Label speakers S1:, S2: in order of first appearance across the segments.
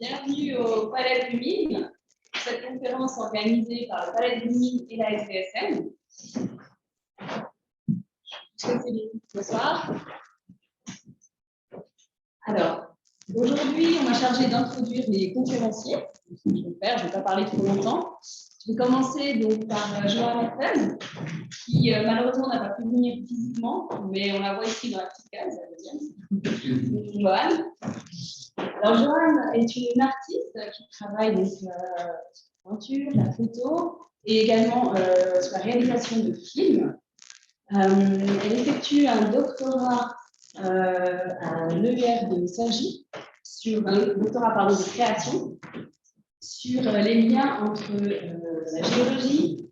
S1: bienvenue au Palais du Mines. Cette conférence organisée par le Palais du Mines et la SVSM. Bonsoir. Alors, aujourd'hui, on m'a chargé d'introduire les conférenciers. Je vais le faire, je ne vais pas parler trop longtemps. Je vais commencer donc par Johan Hertel, qui malheureusement n'a pas pu venir physiquement, mais on la voit ici dans la petite case, la deuxième. Johan. Alors, Johan est une artiste qui travaille donc, sur la peinture, la photo et également sur la réalisation de films. Elle effectue un doctorat à l'EUR de Cergy, sur un doctorat de création, sur les liens entre la géologie,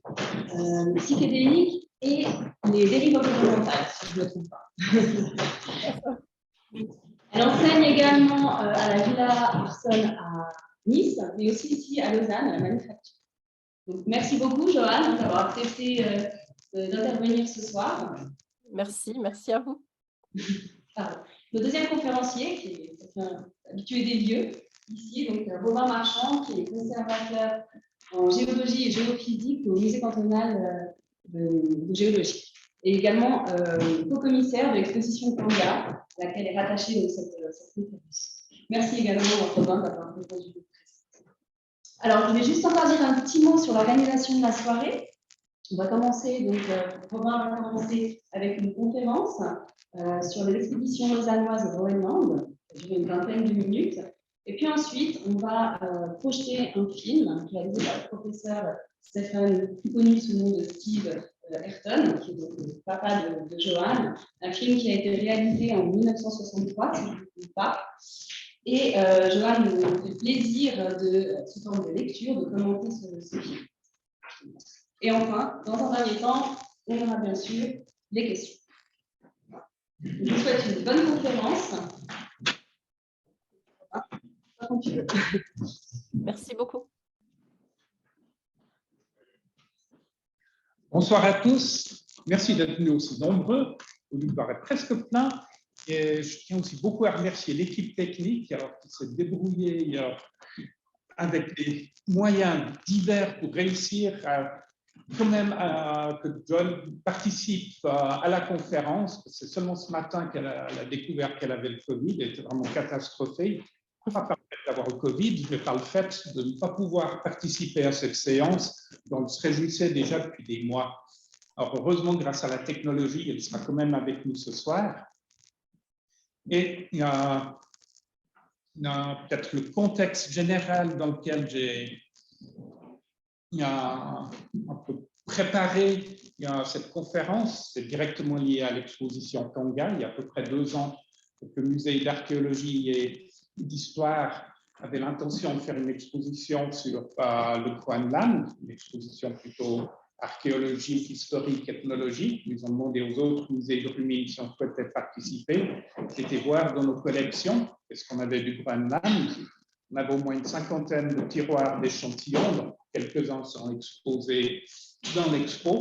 S1: les psychédéliques et les dérives environnementales, si je ne me trompe pas. Elle enseigne également à la Villa Arson à Nice, mais aussi ici à Lausanne, à la Manufacture. Donc, merci beaucoup, Johan, d'avoir accepté d'intervenir ce soir.
S2: Merci à vous.
S1: Le deuxième conférencier, qui est habitué des lieux, ici, donc Romain Marchand, qui est conservateur en géologie et géophysique au musée cantonal de géologie. Et également co-commissaire de l'exposition Kanga, à laquelle est rattachée donc, cette conférence. Merci également, Romain, d'avoir répondu. Alors, je vais juste encore dire un petit mot sur l'organisation de la soirée. On va commencer, donc Romain va commencer avec une conférence sur les expéditions lausannoises au Groenland, qui va durer une vingtaine de minutes. Et puis ensuite, on va projeter un film réalisé par le professeur Stephen, plus connu sous le nom de Steve Ayrton, qui est donc le papa de Johan, un film qui a été réalisé en 1963, si je ne me trompe pas. Et Johan nous fait plaisir, sous forme de lecture, de commenter ce film. Et enfin, dans un dernier temps, on aura bien sûr les questions. Je vous souhaite une bonne conférence.
S2: Merci beaucoup.
S3: Bonsoir à tous. Merci d'être venus aussi nombreux. Vous nous paraît presque plein. Et je tiens aussi beaucoup à remercier l'équipe technique qui s'est débrouillée avec des moyens divers pour réussir quand même que John participe à la conférence. C'est seulement ce matin qu'elle a découvert qu'elle avait le Covid. Elle était vraiment catastrophée. Pas par le fait d'avoir le Covid, mais par le fait de ne pas pouvoir participer à cette séance dont elle se réjouissait déjà depuis des mois. Alors, heureusement, grâce à la technologie, elle sera quand même avec nous ce soir. Et il y a peut-être le contexte général dans lequel j'ai un peu préparé cette conférence. C'est directement lié à l'exposition Kanga. Il y a à peu près 2 ans, le musée d'archéologie et d'histoire avait l'intention de faire une exposition sur le Groenland, une exposition plutôt archéologique, historique, ethnologique. Ils ont demandé aux autres musées de Rumilly si on souhaitait participer. C'était voir dans nos collections, qu'est-ce qu'on avait du Groenland. On avait au moins une 50aine de tiroirs d'échantillons, donc quelques-uns sont exposés dans l'expo,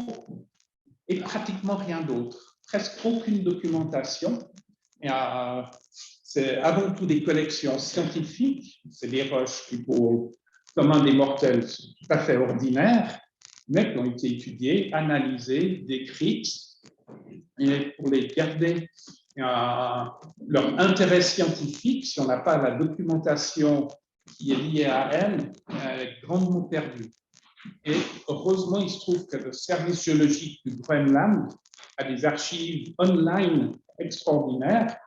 S3: et pratiquement rien d'autre. Presque aucune documentation. C'est avant tout des collections scientifiques, c'est des roches qui, pour le commun des mortels, sont tout à fait ordinaires, mais qui ont été étudiées, analysées, décrites, et pour les garder leur intérêt scientifique, si on n'a pas la documentation qui est liée à elle, est grandement perdue. Et heureusement, il se trouve que le service géologique du Groenland a des archives online extraordinaires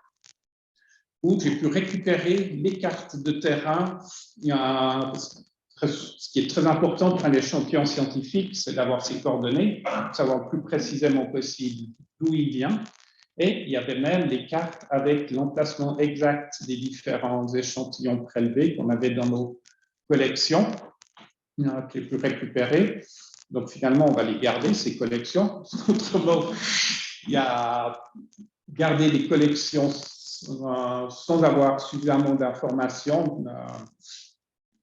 S3: où j'ai pu récupérer les cartes de terrain. Ce qui est très important pour un échantillon scientifique, c'est d'avoir ses coordonnées, savoir le plus précisément possible d'où il vient. Et il y avait même les cartes avec l'emplacement exact des différents échantillons prélevés qu'on avait dans nos collections, que j'ai pu récupérer. Donc finalement, on va les garder, ces collections. Autrement, il y a garder des collections sans avoir suffisamment d'informations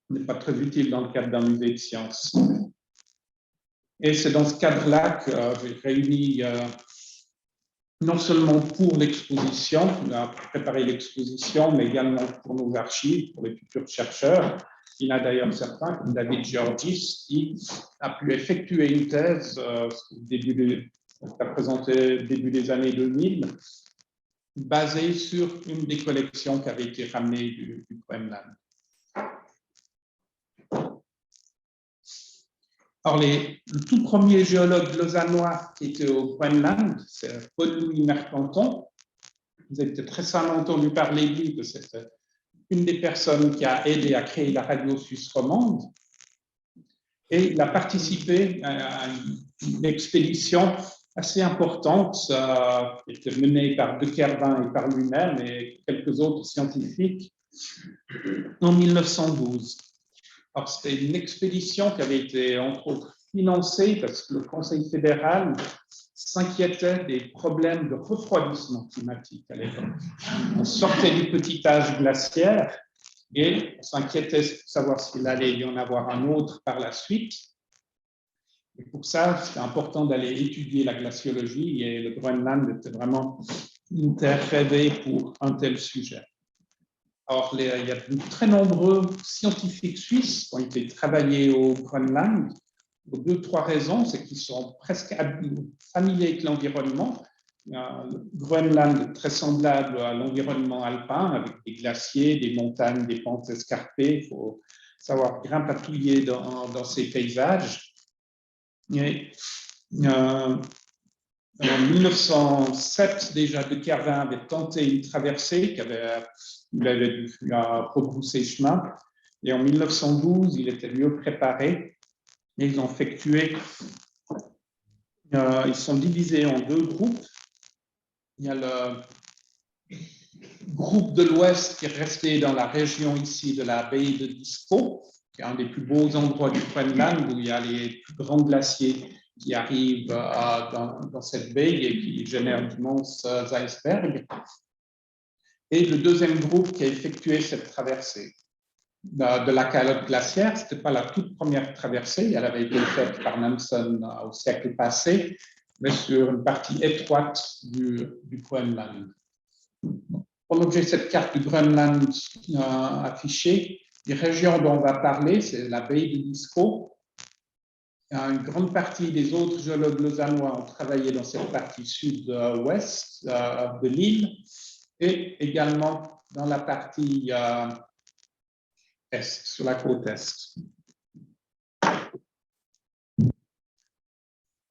S3: n'est pas très utile dans le cadre d'un musée de sciences. Et c'est dans ce cadre-là que j'ai réuni non seulement pour l'exposition, on a préparé l'exposition, mais également pour nos archives, pour les futurs chercheurs. Il y en a d'ailleurs certains, comme David Georgis, qui a pu effectuer une thèse début des années 2000, basée sur une des collections qui avait été ramenée du Groenland. Alors, le tout premier géologue lausannois qui était au Groenland, c'est Paul-Louis Mercanton. Vous avez peut-être récemment entendu parler de lui, que c'est une des personnes qui a aidé à créer la radio suisse romande. Et il a participé à une expédition assez importante qui était menée par De Kervin et par lui-même et quelques autres scientifiques en 1912. Alors, c'était une expédition qui avait été, entre autres, financée parce que le Conseil fédéral s'inquiétait des problèmes de refroidissement climatique à l'époque. On sortait du petit âge glaciaire et on s'inquiétait de savoir s'il allait y en avoir un autre par la suite. Et pour ça, c'était important d'aller étudier la glaciologie et le Groenland était vraiment une terre rêvée pour un tel sujet. Alors, il y a de très nombreux scientifiques suisses qui ont été travaillés au Groenland pour 2-3 raisons. C'est qu'ils sont presque familiers avec l'environnement. Le Groenland est très semblable à l'environnement alpin, avec des glaciers, des montagnes, des pentes escarpées. Il faut savoir grimpatouiller dans ces paysages. Et, en 1907, déjà, De Kervin avait tenté une traversée il avait dû rebrousser chemin. Et en 1912, il était mieux préparé. Et ils ont effectué, ils sont divisés en 2 groupes. Il y a le groupe de l'Ouest qui est resté dans la région ici de la baie de Disko, qui est un des plus beaux endroits du Groenland, où il y a les plus grands glaciers qui arrivent dans cette baie et qui génèrent d'immenses icebergs. Et le deuxième groupe qui a effectué cette traversée de la calotte glaciaire, ce n'était pas la toute première traversée, elle avait été faite par Nansen au siècle passé, mais sur une partie étroite du Groenland. Pour l'objet de cette carte du Groenland affichée, les régions dont on va parler, c'est la baie de Disko. Une grande partie des autres géologues lausannois ont travaillé dans cette partie sud-ouest de l'île et également dans la partie est, sur la côte est.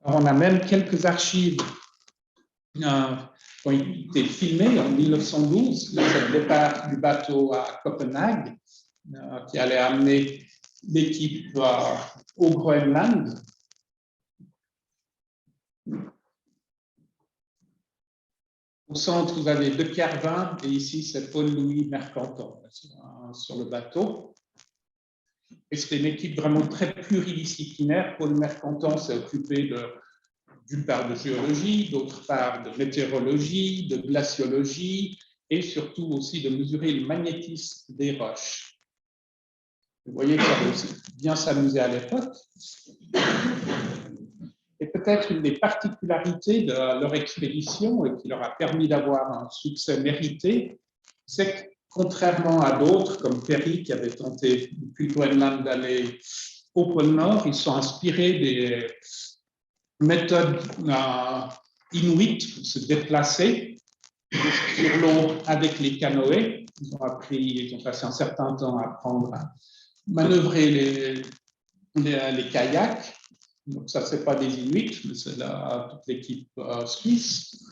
S3: Alors, on a même quelques archives qui ont été filmées en 1912, le départ du bateau à Copenhague, qui allait amener l'équipe au Groenland. Au centre, vous avez De Kervin, et ici, c'est Paul-Louis Mercanton sur le bateau. Et c'était une équipe vraiment très pluridisciplinaire. Paul Mercanton s'est occupé d'une part de géologie, d'autre part de météorologie, de glaciologie, et surtout aussi de mesurer le magnétisme des roches. Vous voyez que ça va aussi bien s'amuser à l'époque. Et peut-être une des particularités de leur expédition et qui leur a permis d'avoir un succès mérité, c'est que contrairement à d'autres, comme Perry qui avait tenté depuis le Groenland d'aller au pôle Nord, ils sont inspirés des méthodes inuites pour se déplacer sur l'eau avec les canoës. Ils ont passé un certain temps à apprendre à manœuvrer les kayaks. Donc ça, ce n'est pas des Inuits, mais c'est toute l'équipe suisse.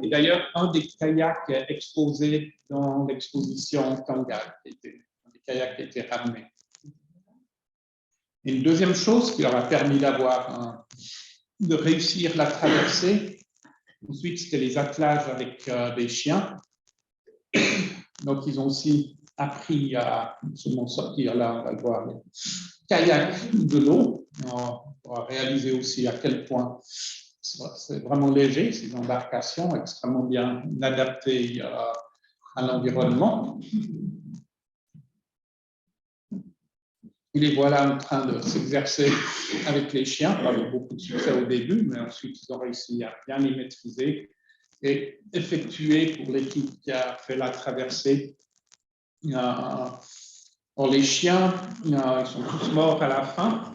S3: Et d'ailleurs, un des kayaks exposés dans l'exposition Kangal, un des kayaks qui a été ramené. Et une deuxième chose qui leur a permis de réussir la traversée, ensuite, c'était les attelages avec des chiens. Donc, ils ont aussi appris à se sortir, là, on va le voir, les kayaks de l'eau. On va réaliser aussi à quel point c'est vraiment léger, ces embarcations extrêmement bien adaptées à l'environnement. Et les voilà en train de s'exercer avec les chiens, pas avec beaucoup de succès au début, mais ensuite ils ont réussi à bien les maîtriser et effectuer pour l'équipe qui a fait la traversée. Or, les chiens, ils sont tous morts à la fin.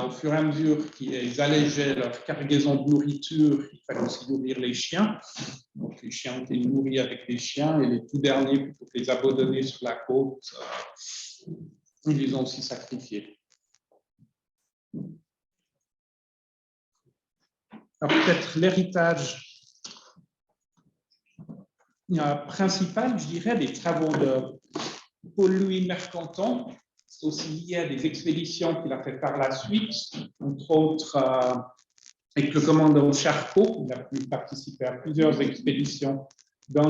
S3: Au fur et à mesure qu'ils allégeaient leur cargaison de nourriture, il fallait aussi nourrir les chiens. Donc, les chiens ont été nourris avec les chiens et les tout derniers, plutôt que les abandonner sur la côte, ils les ont aussi sacrifiés. Alors, peut-être l'héritage principal, je dirais, des travaux de Paul-Louis Mercanton, c'est aussi lié à des expéditions qu'il a fait par la suite, entre autres avec le commandant Charcot. Il a pu participer à plusieurs expéditions dans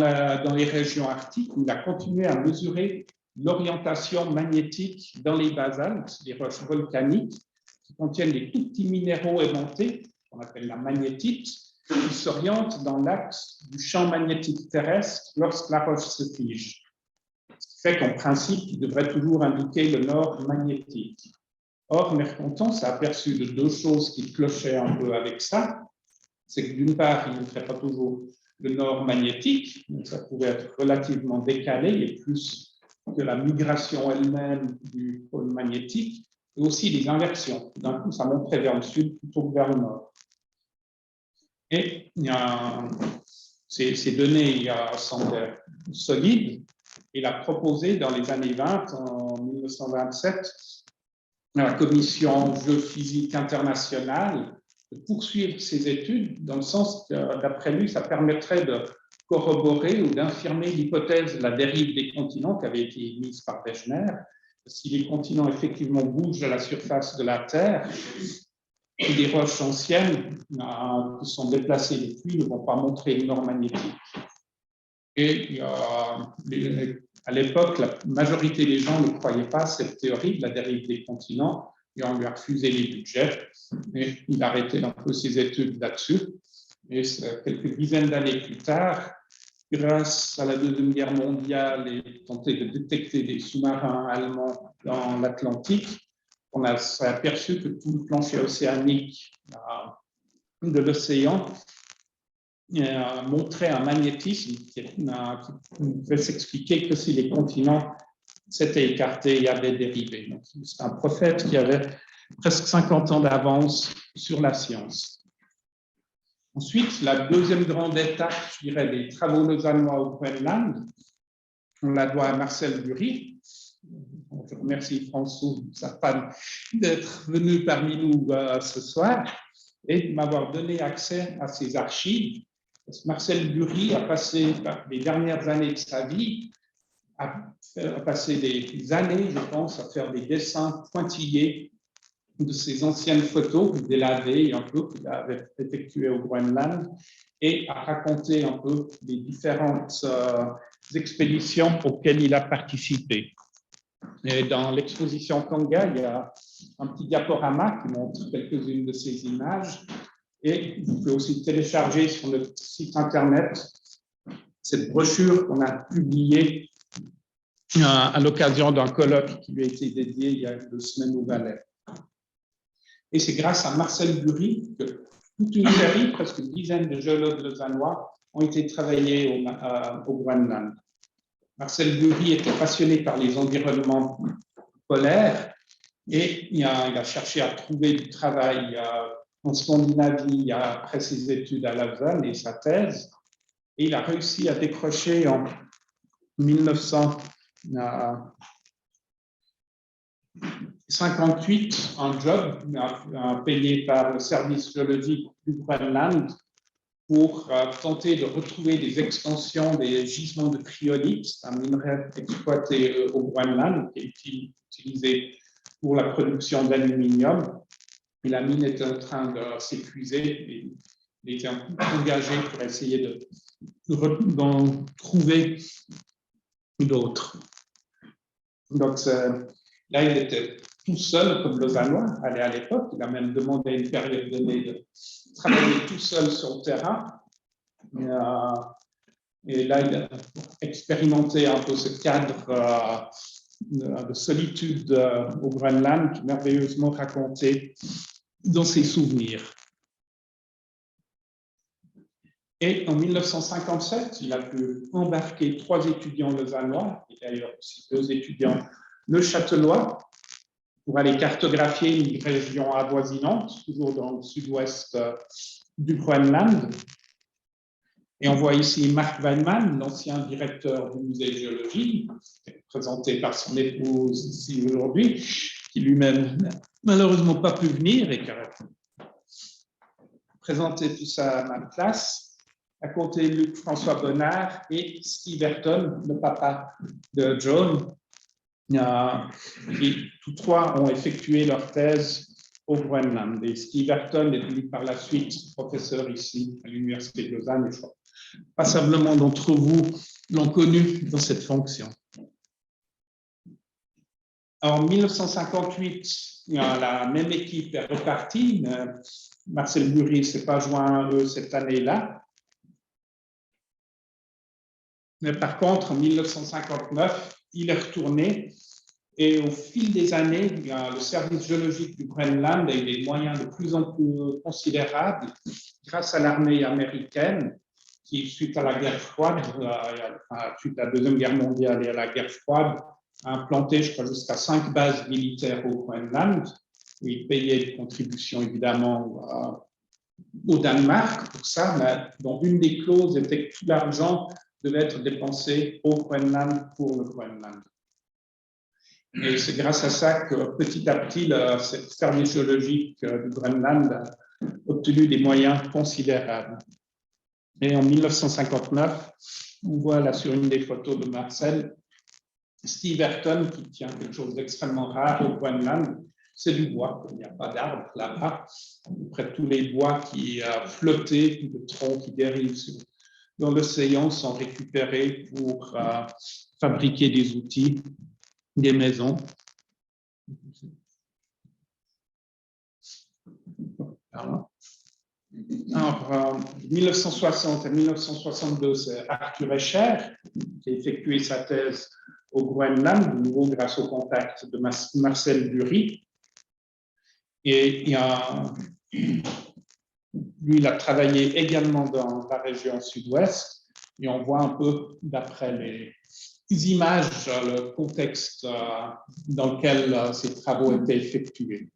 S3: les régions arctiques, où il a continué à mesurer l'orientation magnétique dans les basaltes, les roches volcaniques, qui contiennent des tout petits minéraux aimantés, qu'on appelle la magnétite, qui s'orientent dans l'axe du champ magnétique terrestre lorsque la roche se fige. Ce qui fait qu'en principe, il devrait toujours indiquer le nord magnétique. Or, Mercanton s'est aperçu de deux choses qui clochaient un peu avec ça. C'est que d'une part, il ne ferait pas toujours le nord magnétique, donc ça pouvait être relativement décalé et plus que la migration elle-même du pôle magnétique, et aussi les inversions. D'un coup, ça montrait vers le sud plutôt que vers le nord. Et ces données semblent solides. Il a proposé dans les années 20, en 1927, à la Commission géophysique internationale de poursuivre ses études, dans le sens que, d'après lui, ça permettrait de corroborer ou d'infirmer l'hypothèse de la dérive des continents qui avait été émise par Wegener. Si les continents effectivement bougent à la surface de la Terre, les roches anciennes qui sont déplacées depuis ne vont pas montrer une norme magnétique. Et à l'époque, la majorité des gens ne croyaient pas à cette théorie de la dérive des continents et on lui a refusé les budgets. Et il a arrêté un peu ses études là-dessus. Et quelques dizaines d'années plus tard, grâce à la Deuxième Guerre mondiale et tenter de détecter des sous-marins allemands dans l'Atlantique, on s'est aperçu que tout le plancher océanique de l'océan montrait un magnétisme qui pouvait s'expliquer que si les continents s'étaient écartés, il y avait dérivé. C'est un prophète qui avait presque 50 ans d'avance sur la science. Ensuite, la deuxième grande étape, je dirais, des travaux lausannois au Groenland, on la doit à Marcel Bury. Je remercie François d'être venu parmi nous ce soir et de m'avoir donné accès à ces archives. Parce que Marcel Bury a passé les dernières années de sa vie, a passé des années, je pense, à faire des dessins pointillés de ses anciennes photos, délavées un peu, qu'il avait effectuées au Groenland, et à raconter un peu les différentes expéditions auxquelles il a participé. Et dans l'exposition Kanga, il y a un petit diaporama qui montre quelques-unes de ces images. Et vous pouvez aussi télécharger sur le site Internet cette brochure qu'on a publiée à l'occasion d'un colloque qui lui a été dédié il y a 2 semaines au Valais. Et c'est grâce à Marcel Bury que toute une série, presque une dizaine de géologues lausannois ont été travaillés au Groenland. Marcel Bury était passionné par les environnements polaires et il a cherché à trouver du travail en Scandinavie après ses études à Lausanne et sa thèse. Et il a réussi à décrocher en 1958 un job payé par le service géologique du Groenland pour tenter de retrouver des extensions des gisements de cryolite, un minerai exploité au Groenland qui est utilisé pour la production d'aluminium. Et la mine était en train de s'épuiser et il était engagé pour essayer d'en trouver d'autres. Donc là, il était tout seul comme lausannois à l'époque. Il a même demandé à une période donnée de travailler tout seul sur le terrain. Et là, il a expérimenté un peu ce cadre de solitude au Groenland, merveilleusement raconté dans ses souvenirs. Et en 1957, il a pu embarquer 3 étudiants lausannois, et d'ailleurs aussi 2 étudiants neuchâtelois, pour aller cartographier une région avoisinante, toujours dans le sud-ouest du Groenland. Et on voit ici Mark Weinman, l'ancien directeur du musée de géologie, présenté par son épouse ici aujourd'hui, qui lui-même n'a malheureusement pas pu venir et qui a présenté tout ça à ma classe. À côté, Luc-François Bonnard et Steve Ayrton, le papa de John. Et tous 3 ont effectué leur thèse au Groenland. Et Steve Ayrton est devenu par la suite professeur ici à l'Université de Lausanne. Et je crois passablement d'entre vous l'ont connu dans cette fonction. En 1958, la même équipe est repartie. Marcel Bury ne s'est pas joint à eux cette année-là. Mais par contre, en 1959, il est retourné et au fil des années, le service géologique du Groenland a eu des moyens de plus en plus considérables grâce à l'armée américaine qui, suite à la guerre froide, suite à la Deuxième Guerre mondiale et à la guerre froide, a implanté, je crois, jusqu'à 5 bases militaires au Groenland, où il payait des contributions évidemment au Danemark pour ça, mais dont une des clauses était que tout l'argent devait être dépensé au Groenland pour le Groenland. Et c'est grâce à ça que petit à petit, le service géologique du Groenland a obtenu des moyens considérables. Et en 1959, on voit là sur une des photos de Marcel, Steve Ayrton qui tient quelque chose d'extrêmement rare au Groenland, c'est du bois, il n'y a pas d'arbres là-bas. Près de tous les bois qui flottaient, de troncs qui dérivent dans l'océan sont récupérés pour fabriquer des outils, des maisons. Alors, 1960 à 1962, c'est Arthur Escher qui a effectué sa thèse au Groenland, de nouveau grâce au contact de Marcel Bury. Et lui, il a travaillé également dans la région sud-ouest, et on voit un peu, d'après les images, le contexte dans lequel ces travaux étaient effectués.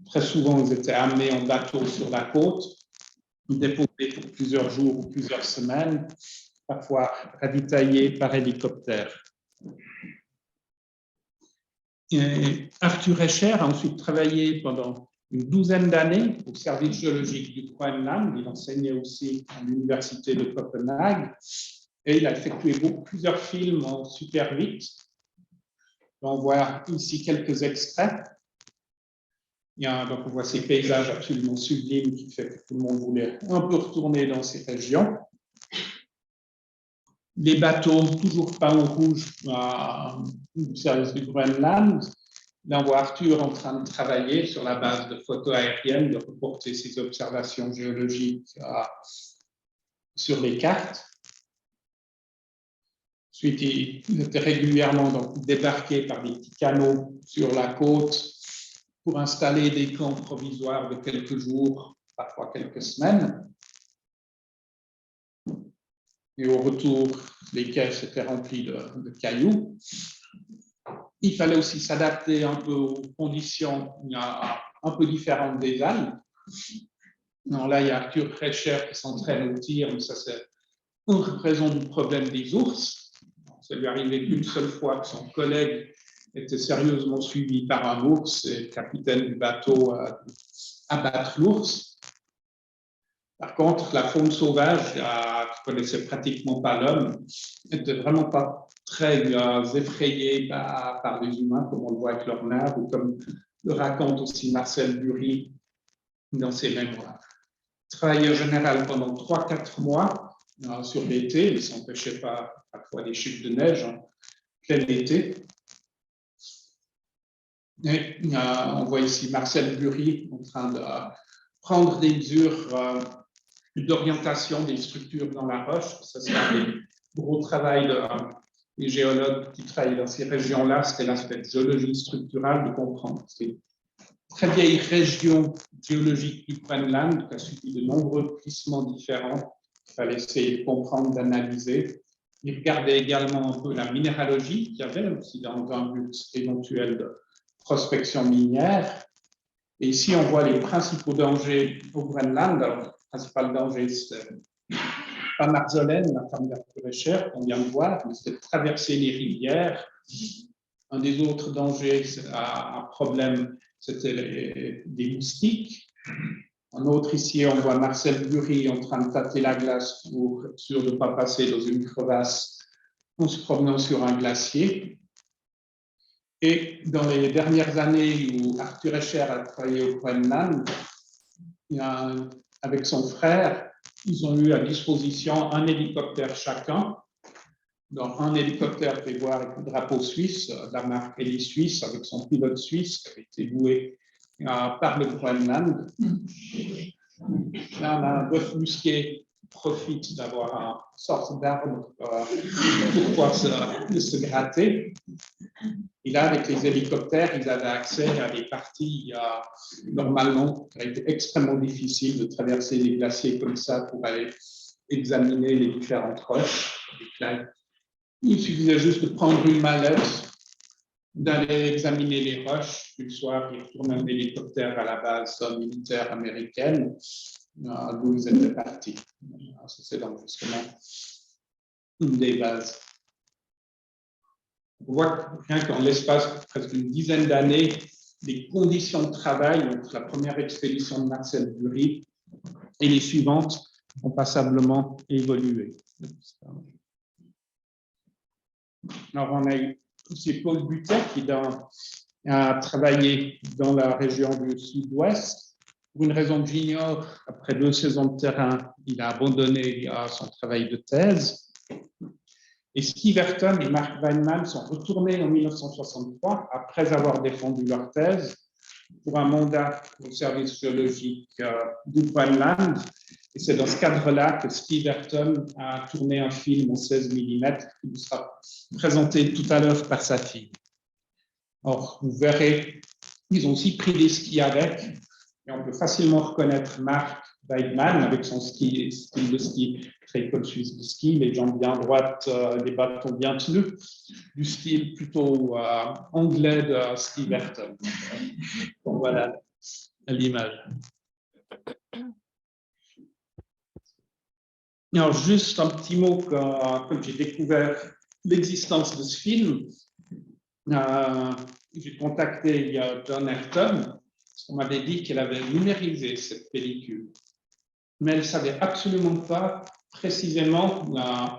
S3: Très souvent, ils étaient amenés en bateau sur la côte, déposés pour plusieurs jours ou plusieurs semaines, parfois ravitaillés par hélicoptère. Et Arthur Escher a ensuite travaillé pendant une douzaine d'années au service géologique du Groenland. Il enseignait aussi à l'université de Copenhague et il a effectué plusieurs films en Super 8. On voit ici quelques extraits. Donc on voit ces paysages absolument sublimes qui fait que tout le monde voulait un peu retourner dans ces régions. Les bateaux toujours peints en rouge du service du Groenland. Là, on voit Arthur en train de travailler sur la base de photos aériennes, de reporter ses observations géologiques sur les cartes. Ensuite, il était régulièrement débarqué par des petits canaux sur la côte pour installer des camps provisoires de quelques jours, parfois quelques semaines. Et au retour, les caisses étaient remplies de cailloux. Il fallait aussi s'adapter un peu aux conditions un peu différentes des Alpes. Non, là, il y a Arthur Escher qui s'entraîne au tir, mais ça, c'est en raison du problème des ours. Ça lui arrivait qu'une seule fois que son collègue était sérieusement suivi par un ours et le capitaine du bateau a abattre l'ours. Par contre, la faune sauvage, qui ne connaissait pratiquement pas l'homme, n'était vraiment pas très effrayée par les humains, comme on le voit avec Lornard, ou comme le raconte aussi Marcel Bury dans ses mémoires. Il travaillait en général pendant 3-4 mois sur l'été, il ne s'empêchait pas parfois des chutes de neige en plein été. Et, on voit ici Marcel Bury en train de prendre des mesures d'orientation des structures dans la roche. Ça, c'est un des gros travail les géologues qui travaillent dans ces régions-là, c'était l'aspect de géologie structurale, de comprendre. C'est une très vieille région géologique du Groenland qui a subi de nombreux glissements différents. Il fallait essayer de comprendre, d'analyser. Il regardait également un peu la minéralogie qu'il y avait aussi dans un but éventuel de prospection minière. Et ici, on voit les principaux dangers au Groenland. Alors, le principal danger, c'est pas Marzolène, la femme d'Arthur Escher, qu'on vient de voir, mais c'est de traverser les rivières. Un des autres dangers, un problème, c'était des moustiques. Un autre ici, on voit Marcel Bury en train de tâter la glace pour être sûr de ne pas passer dans une crevasse en se promenant sur un glacier. Et dans les dernières années où Arthur Escher a travaillé au Groenland, avec son frère, ils ont eu à disposition un hélicoptère chacun. Donc, un hélicoptère fait voir avec le drapeau suisse, la marque Heli Suisse, avec son pilote suisse qui avait été loué par le Groenland. Là, on a un bœuf musqué qui profite d'avoir une sorte d'arbre pour pouvoir se gratter. Et là, avec les hélicoptères, ils avaient accès à des parties normalement, qui été extrêmement difficile de traverser les glaciers comme ça pour aller examiner les différentes roches. Il suffisait juste de prendre une mallette, d'aller examiner les roches, puis le soir, ils retournaient en hélicoptère à la base militaire américaine, d'où ils étaient partis. C'est donc justement une des bases. On voit que rien qu'en l'espace de presque une dizaine d'années, les conditions de travail entre la première expédition de Marcel Bury et les suivantes ont passablement évolué. Alors, on a eu aussi Paul Butet qui a travaillé dans la région du Sud-Ouest. Pour une raison que j'ignore, après 2 saisons de terrain, il a abandonné son travail de thèse. Et Steve Ayrton et Mark Weinman sont retournés en 1963, après avoir défendu leur thèse, pour un mandat au service géologique du Groenland. Et c'est dans ce cadre-là que Steve Ayrton a tourné un film en 16 mm qui vous sera présenté tout à l'heure par sa fille. Or, vous verrez, ils ont aussi pris des skis avec, et on peut facilement reconnaître Mark Weidman avec son style de ski, très école suisse de ski, les jambes bien droites, les bâtons bien tenus, du style plutôt anglais de Steve Ayrton. Donc voilà l'image. Alors, juste un petit mot, comme j'ai découvert l'existence de ce film, j'ai contacté John Ayrton, parce qu'on m'avait dit qu'elle avait numérisé cette pellicule, mais elle ne savait absolument pas précisément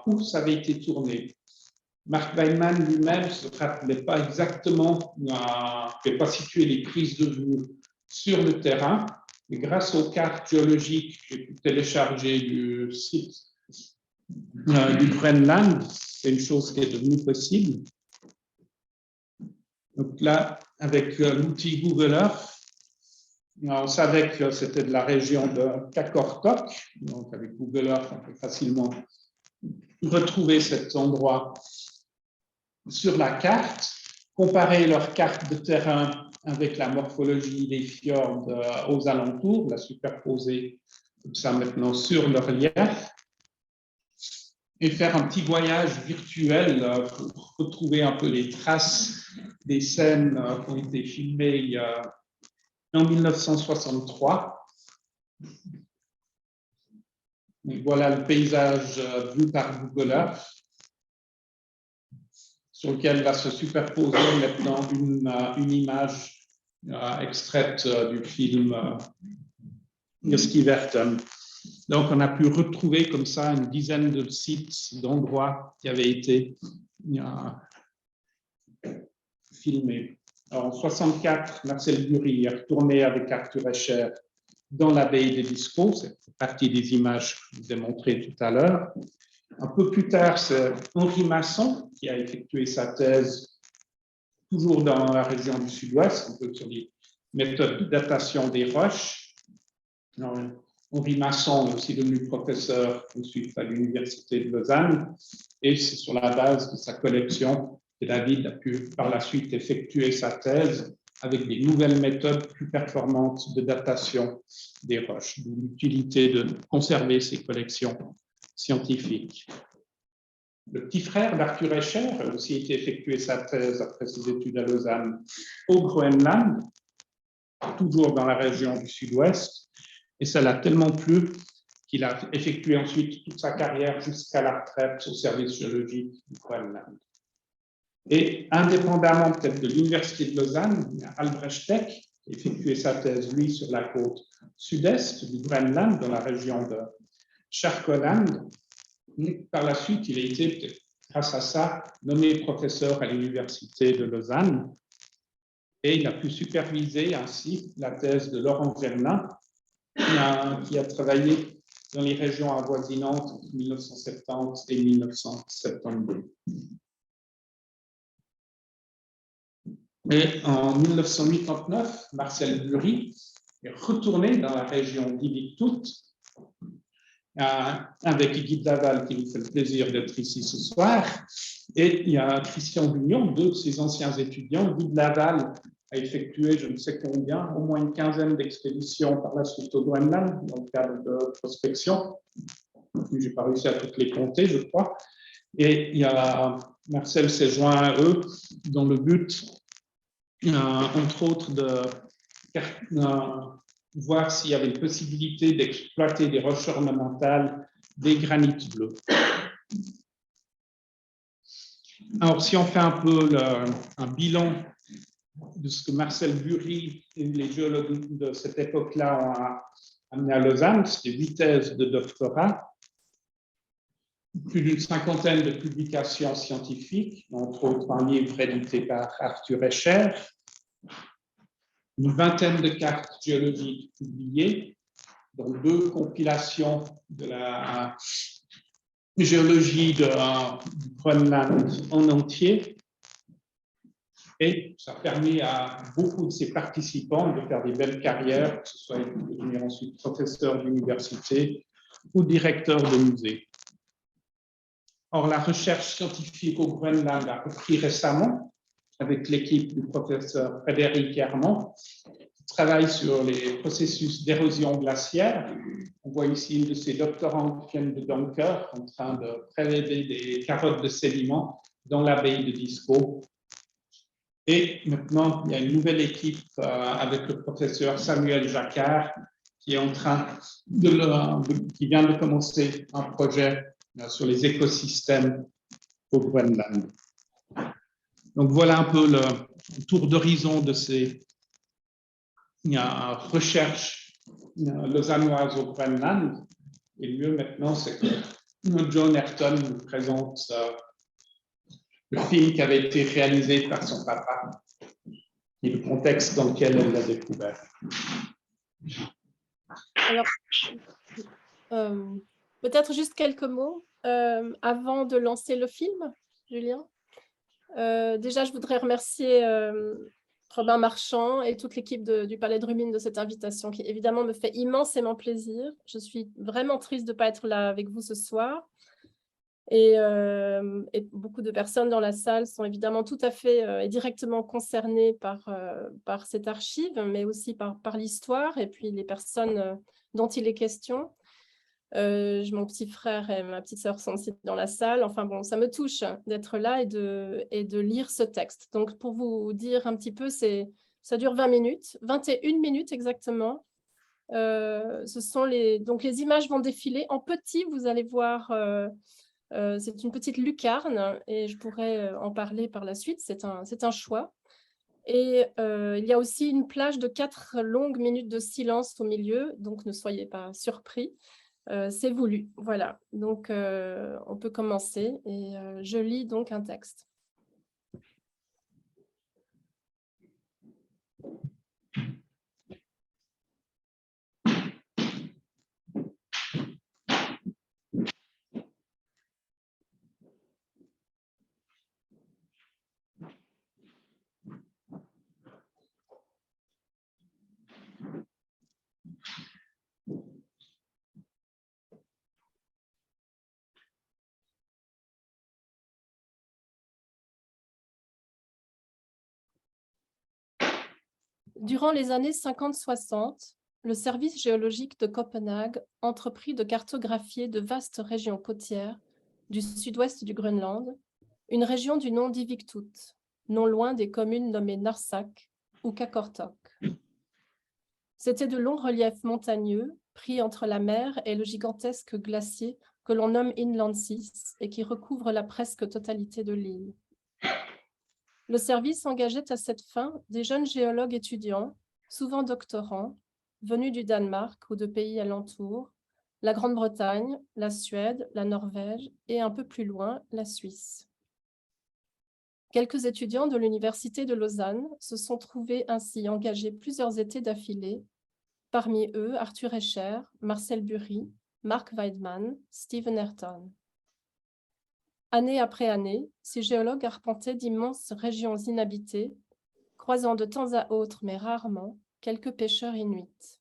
S3: où ça avait été tourné. Mark Weinman lui-même ne se rappelait pas exactement, ne pouvait pas situer les prises de vue sur le terrain, mais grâce aux cartes géologiques que j'ai pu télécharger du site du Groenland, c'est une chose qui est devenue possible. Donc là, avec l'outil Google Earth, on savait que c'était de la région de Qaqortoq. Donc avec Google Earth, on peut facilement retrouver cet endroit sur la carte, comparer leur carte de terrain avec la morphologie des fjords aux alentours, la superposer comme ça maintenant sur le relief, et faire un petit voyage virtuel pour retrouver un peu les traces des scènes qui ont été filmées en 1963. Et voilà le paysage vu par Google Earth, sur lequel va se superposer maintenant une image extraite du film de Steve Ayrton. Donc, on a pu retrouver comme ça une dizaine de sites, d'endroits qui avaient été filmés. Alors, en 1964, Marcel Bury est retourné avec Arthur Escher dans la baie des Dispos, c'est partie des images que je vous ai montrées tout à l'heure. Un peu plus tard, c'est Henri Masson qui a effectué sa thèse toujours dans la région du Sud-Ouest, un peu sur les méthodes de datation des roches. Alors, Henri Masson est aussi devenu professeur ensuite à l'Université de Lausanne, et c'est sur la base de sa collection que David a pu par la suite effectuer sa thèse avec des nouvelles méthodes plus performantes de datation des roches, d'où l'utilité de conserver ces collections scientifiques. Le petit frère d'Arthur Escher a aussi été effectuer sa thèse après ses études à Lausanne au Groenland, toujours dans la région du Sud-Ouest, et ça l'a tellement plu qu'il a effectué ensuite toute sa carrière jusqu'à la retraite au service géologique du Groenland. Et indépendamment peut-être de l'Université de Lausanne, il y a Albrecht Beck qui a effectué sa thèse, lui, sur la côte sud-est du Groenland, dans la région de Sjarkoland. Par la suite, il a été, grâce à ça, nommé professeur à l'Université de Lausanne, et il a pu superviser ainsi la thèse de Laurent Germain, qui a travaillé dans les régions avoisinantes entre 1970 et 1972. Et en 1989, Marcel Bury est retourné dans la région d'Idiqtout avec Guy Daval qui nous fait le plaisir d'être ici ce soir. Et il y a Christian Bugnon, deux de ses anciens étudiants. Guy Daval a effectué, je ne sais combien, au moins une quinzaine d'expéditions par la suite au Groenland dans le cadre de prospection. Je n'ai pas réussi à toutes les compter, je crois. Et il y a Marcel s'est joint à eux dans le but, entre autres, de voir s'il y avait une possibilité d'exploiter des roches ornementales, des granites bleus. Alors, si on fait un peu un bilan de ce que Marcel Bury et les géologues de cette époque-là ont amené à Lausanne, c'était 8 thèses de doctorat, plus d'une cinquantaine de publications scientifiques, entre autres un livre édité par Arthur Escher, une vingtaine de cartes géologiques publiées, dont 2 compilations de la géologie du Groenland en entier. Et ça permet à beaucoup de ces participants de faire des belles carrières, que ce soit de devenir ensuite professeur d'université ou directeur de musée. Or, la recherche scientifique au Groenland a repris récemment avec l'équipe du professeur Frédéric Herman, qui travaille sur les processus d'érosion glaciaire. On voit ici une de ses doctorantes qui viennent de Dunkerque en train de prélever des carottes de sédiments dans l'abbaye de Disko. Et maintenant, il y a une nouvelle équipe avec le professeur Samuel Jacquard qui est en train qui vient de commencer un projet sur les écosystèmes au Groenland. Donc voilà un peu le tour d'horizon de ces recherches lausannoises au Groenland. Et le mieux maintenant, c'est que John Ayrton nous présente le film qui avait été réalisé par son papa et le contexte dans lequel elle l'a découvert.
S2: Alors, peut-être juste quelques mots avant de lancer le film, Julien. Déjà, je voudrais remercier Robin Marchand et toute l'équipe du Palais de Rumines de cette invitation qui, évidemment, me fait immensément plaisir. Je suis vraiment triste de ne pas être là avec vous ce soir. Et beaucoup de personnes dans la salle sont évidemment tout à fait et directement concernées par cette archive, mais aussi par l'histoire et puis les personnes dont il est question. Mon petit frère et ma petite sœur sont aussi dans la salle. Enfin bon, ça me touche d'être là et de lire ce texte. Donc, pour vous dire un petit peu, ça dure 20 minutes, 21 minutes exactement. Donc, les images vont défiler. En petit, vous allez voir, c'est une petite lucarne et je pourrais en parler par la suite. C'est un choix. Et il y a aussi une plage de 4 longues minutes de silence au milieu, donc ne soyez pas surpris. C'est voulu, voilà. Donc, on peut commencer et je lis donc un texte. Durant les années 50-60, le service géologique de Copenhague entreprit de cartographier de vastes régions côtières du sud-ouest du Groenland, une région du nom d'Iviktut, non loin des communes nommées Narsak ou Qaqortoq. C'étaient de longs reliefs montagneux, pris entre la mer et le gigantesque glacier que l'on nomme Inlandsis et qui recouvre la presque totalité de l'île. Le service engageait à cette fin des jeunes géologues étudiants, souvent doctorants, venus du Danemark ou de pays alentours, la Grande-Bretagne, la Suède, la Norvège et un peu plus loin, la Suisse. Quelques étudiants de l'Université de Lausanne se sont trouvés ainsi engagés plusieurs étés d'affilée, parmi eux Arthur Escher, Marcel Bury, Mark Weidmann, Stephen Ayrton. Année après année, ces géologues arpentaient d'immenses régions inhabitées, croisant de temps à autre, mais rarement, quelques pêcheurs inuits.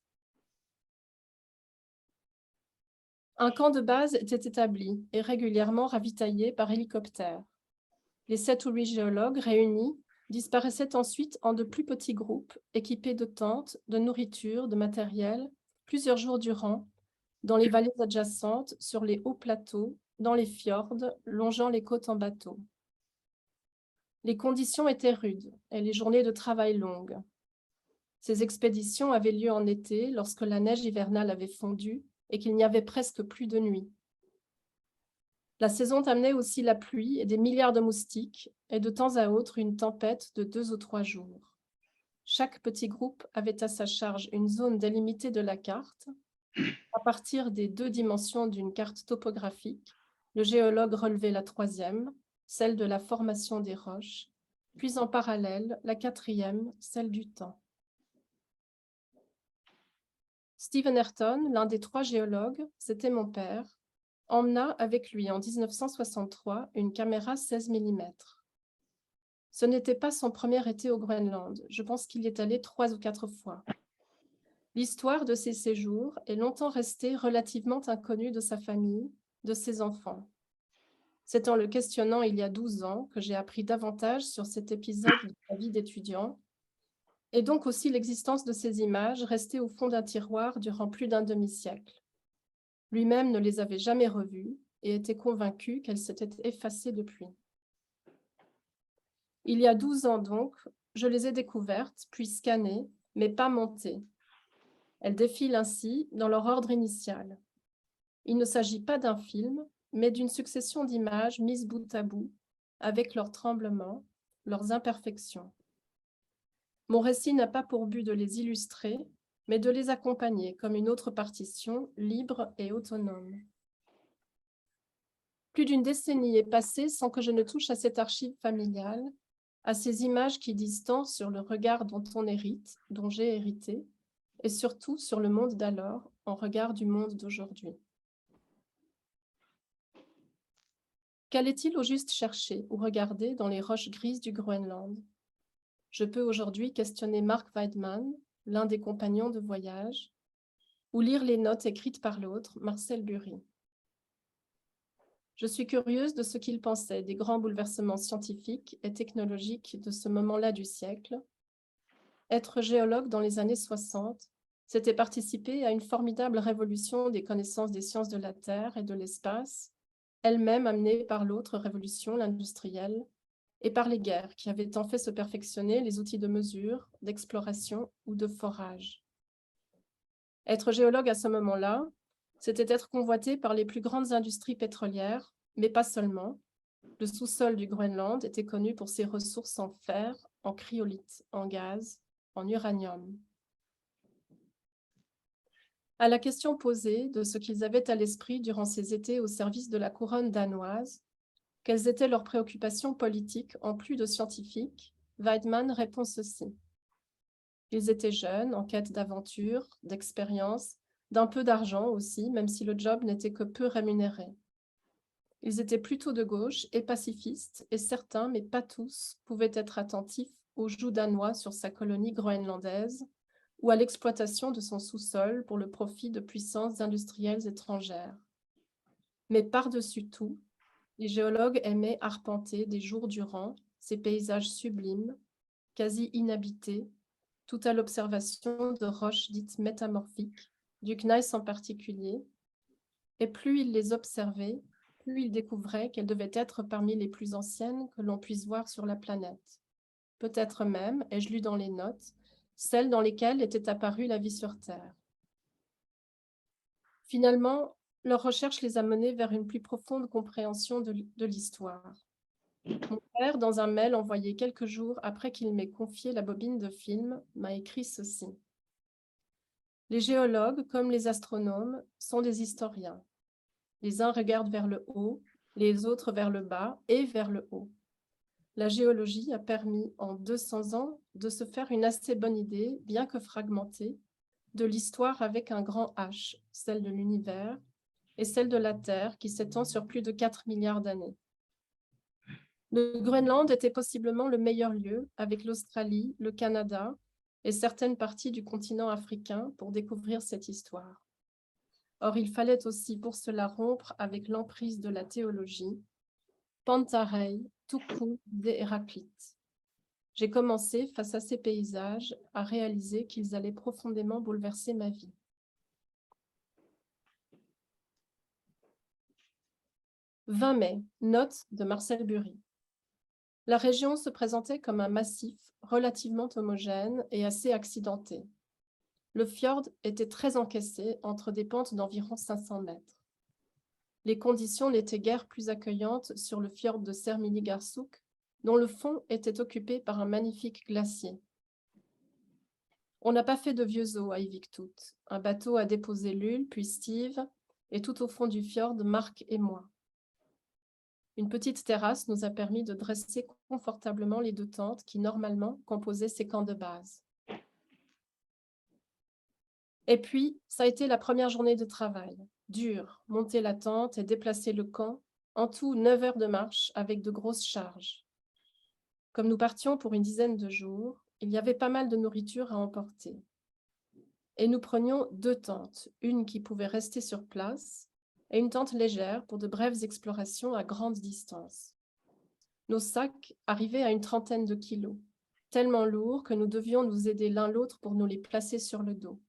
S2: Un camp de base était établi et régulièrement ravitaillé par hélicoptère. Les 7 ou 8 géologues réunis disparaissaient ensuite en de plus petits groupes, équipés de tentes, de nourriture, de matériel, plusieurs jours durant, dans les vallées adjacentes, sur les hauts plateaux, dans les fjords, longeant les côtes en bateau. Les conditions étaient rudes et les journées de travail longues. Ces expéditions avaient lieu en été, lorsque la neige hivernale avait fondu et qu'il n'y avait presque plus de nuit. La saison amenait aussi la pluie et des milliards de moustiques, et de temps à autre une tempête de 2 ou 3 jours. Chaque petit groupe avait à sa charge une zone délimitée de la carte. À partir des 2 dimensions d'une carte topographique, le géologue relevait la 3e, celle de la formation des roches, puis en parallèle, la 4e, celle du temps. Stephen Ayrton, l'un des 3 géologues, c'était mon père, emmena avec lui en 1963 une caméra 16 mm. Ce n'était pas son premier été au Groenland, je pense qu'il y est allé 3 ou 4 fois. L'histoire de ses séjours est longtemps restée relativement inconnue de sa famille, de ses enfants. C'est en le questionnant il y a 12 ans que j'ai appris davantage sur cet épisode de sa vie d'étudiant, et donc aussi l'existence de ces images restées au fond d'un tiroir durant plus d'un demi-siècle. Lui-même ne les avait jamais revues et était convaincu qu'elles s'étaient effacées depuis. Il y a 12 ans donc, je les ai découvertes, puis scannées, mais pas montées. Elles défilent ainsi dans leur ordre initial. Il ne s'agit pas d'un film, mais d'une succession d'images mises bout à bout, avec leurs tremblements, leurs imperfections. Mon récit n'a pas pour but de les illustrer, mais de les accompagner comme une autre partition, libre et autonome. Plus d'une décennie est passée sans que je ne touche à cette archive familiale, à ces images qui disent tant sur le regard dont on hérite, dont j'ai hérité, et surtout sur le monde d'alors, en regard du monde d'aujourd'hui. Qu'allait-il au juste chercher ou regarder dans les roches grises du Groenland? Je peux aujourd'hui questionner Mark Weidmann, l'un des compagnons de voyage, ou lire les notes écrites par l'autre, Marcel Bury. Je suis curieuse de ce qu'il pensait des grands bouleversements scientifiques et technologiques de ce moment-là du siècle. Être géologue dans les années 60, c'était participer à une formidable révolution des connaissances des sciences de la Terre et de l'espace, elle-même amenée par l'autre révolution, l'industrielle, et par les guerres qui avaient tant fait se perfectionner les outils de mesure, d'exploration ou de forage. Être géologue à ce moment-là, c'était être convoité par les plus grandes industries pétrolières, mais pas seulement. Le sous-sol du Groenland était connu pour ses ressources en fer, en cryolite, en gaz, en uranium. À la question posée de ce qu'ils avaient à l'esprit durant ces étés au service de la couronne danoise, quelles étaient leurs préoccupations politiques en plus de scientifiques, Weidmann répond ceci. Ils étaient jeunes, en quête d'aventure, d'expérience, d'un peu d'argent aussi, même si le job n'était que peu rémunéré. Ils étaient plutôt de gauche et pacifistes, et certains, mais pas tous, pouvaient être attentifs aux jougs danois sur sa colonie groenlandaise ou à l'exploitation de son sous-sol pour le profit de puissances industrielles étrangères. Mais par-dessus tout, les géologues aimaient arpenter des jours durant ces paysages sublimes, quasi inhabités, tout à l'observation de roches dites métamorphiques, du gneiss en particulier, et plus il les observait, plus il découvrait qu'elles devaient être parmi les plus anciennes que l'on puisse voir sur la planète. Peut-être même, ai-je lu dans les notes, celles dans lesquelles était apparue la vie sur Terre. Finalement, leur recherche les a menés vers une plus profonde compréhension de l'histoire. Mon père, dans un mail envoyé quelques jours après qu'il m'ait confié la bobine de film, m'a écrit ceci. Les géologues, comme les astronomes, sont des historiens. Les uns regardent vers le haut, les autres vers le bas et vers le haut. La géologie a permis en 200 ans de se faire une assez bonne idée, bien que fragmentée, de l'histoire avec un grand H, celle de l'univers, et celle de la Terre qui s'étend sur plus de 4 milliards d'années. Le Groenland était possiblement le meilleur lieu, avec l'Australie, le Canada et certaines parties du continent africain pour découvrir cette histoire. Or, il fallait aussi pour cela rompre avec l'emprise de la théologie, Pantarei, Tuku, des Héraclites. J'ai commencé, face à ces paysages, à réaliser qu'ils allaient profondément bouleverser ma vie. « 20 mai, note de Marcel Bury. La région se présentait comme un massif relativement homogène et assez accidenté. Le fjord était très encaissé entre des pentes d'environ 500 mètres. Les conditions n'étaient guère plus accueillantes sur le fjord de Serminigarsuk, dont le fond était occupé par un magnifique glacier. On n'a pas fait de vieux os à Iviktut. Un bateau a déposé Lul, puis Steve, et tout au fond du fjord, Marc et moi. Une petite terrasse nous a permis de dresser confortablement les 2 tentes qui, normalement, composaient ces camps de base. Et puis, ça a été la première journée de travail. Dur, monter la tente et déplacer le camp, en tout 9 heures de marche avec de grosses charges. Comme nous partions pour une dizaine de jours, il y avait pas mal de nourriture à emporter. Et nous prenions 2 tentes, une qui pouvait rester sur place et une tente légère pour de brèves explorations à grande distance. Nos sacs arrivaient à une 30aine de kilos, tellement lourds que nous devions nous aider l'un l'autre pour nous les placer sur le dos.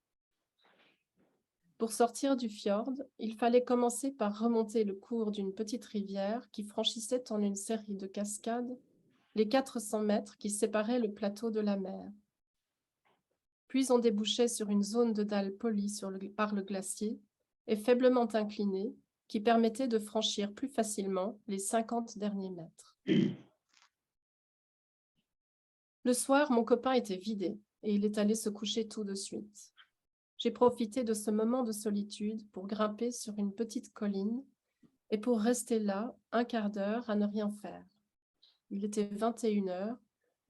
S2: Pour sortir du fjord, il fallait commencer par remonter le cours d'une petite rivière qui franchissait en une série de cascades les 400 mètres qui séparaient le plateau de la mer. Puis on débouchait sur une zone de dalles polies par le glacier et faiblement inclinée qui permettait de franchir plus facilement les 50 derniers mètres. Le soir, mon copain était vidé et il est allé se coucher tout de suite. J'ai profité de ce moment de solitude pour grimper sur une petite colline et pour rester là 1 quart d'heure à ne rien faire. Il était 21 heures,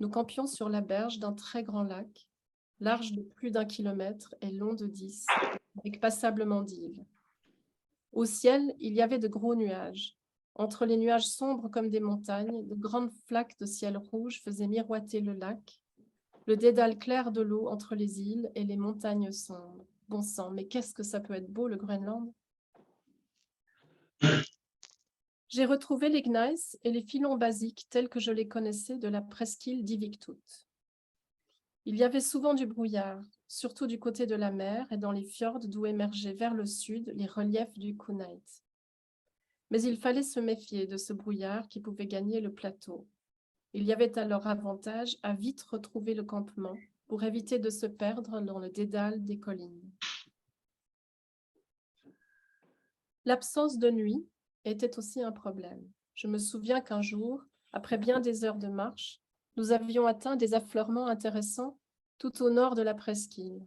S2: nous campions sur la berge d'un très grand lac, large de plus d'1 kilomètre et long de 10, avec passablement d'îles. Au ciel, il y avait de gros nuages. Entre les nuages sombres comme des montagnes, de grandes flaques de ciel rouge faisaient miroiter le lac, le dédale clair de l'eau entre les îles et les montagnes sombres. Bon sang, mais qu'est-ce que ça peut être beau, le Groenland! J'ai retrouvé les gneiss et les filons basiques tels que je les connaissais de la presqu'île d'Iviktut. Il y avait souvent du brouillard, surtout du côté de la mer et dans les fjords d'où émergeaient vers le sud les reliefs du Kunait. Mais il fallait se méfier de ce brouillard qui pouvait gagner le plateau. Il y avait alors avantage à vite retrouver le campement pour éviter de se perdre dans le dédale des collines. L'absence de nuit était aussi un problème. Je me souviens qu'un jour, après bien des heures de marche, nous avions atteint des affleurements intéressants tout au nord de la presqu'île.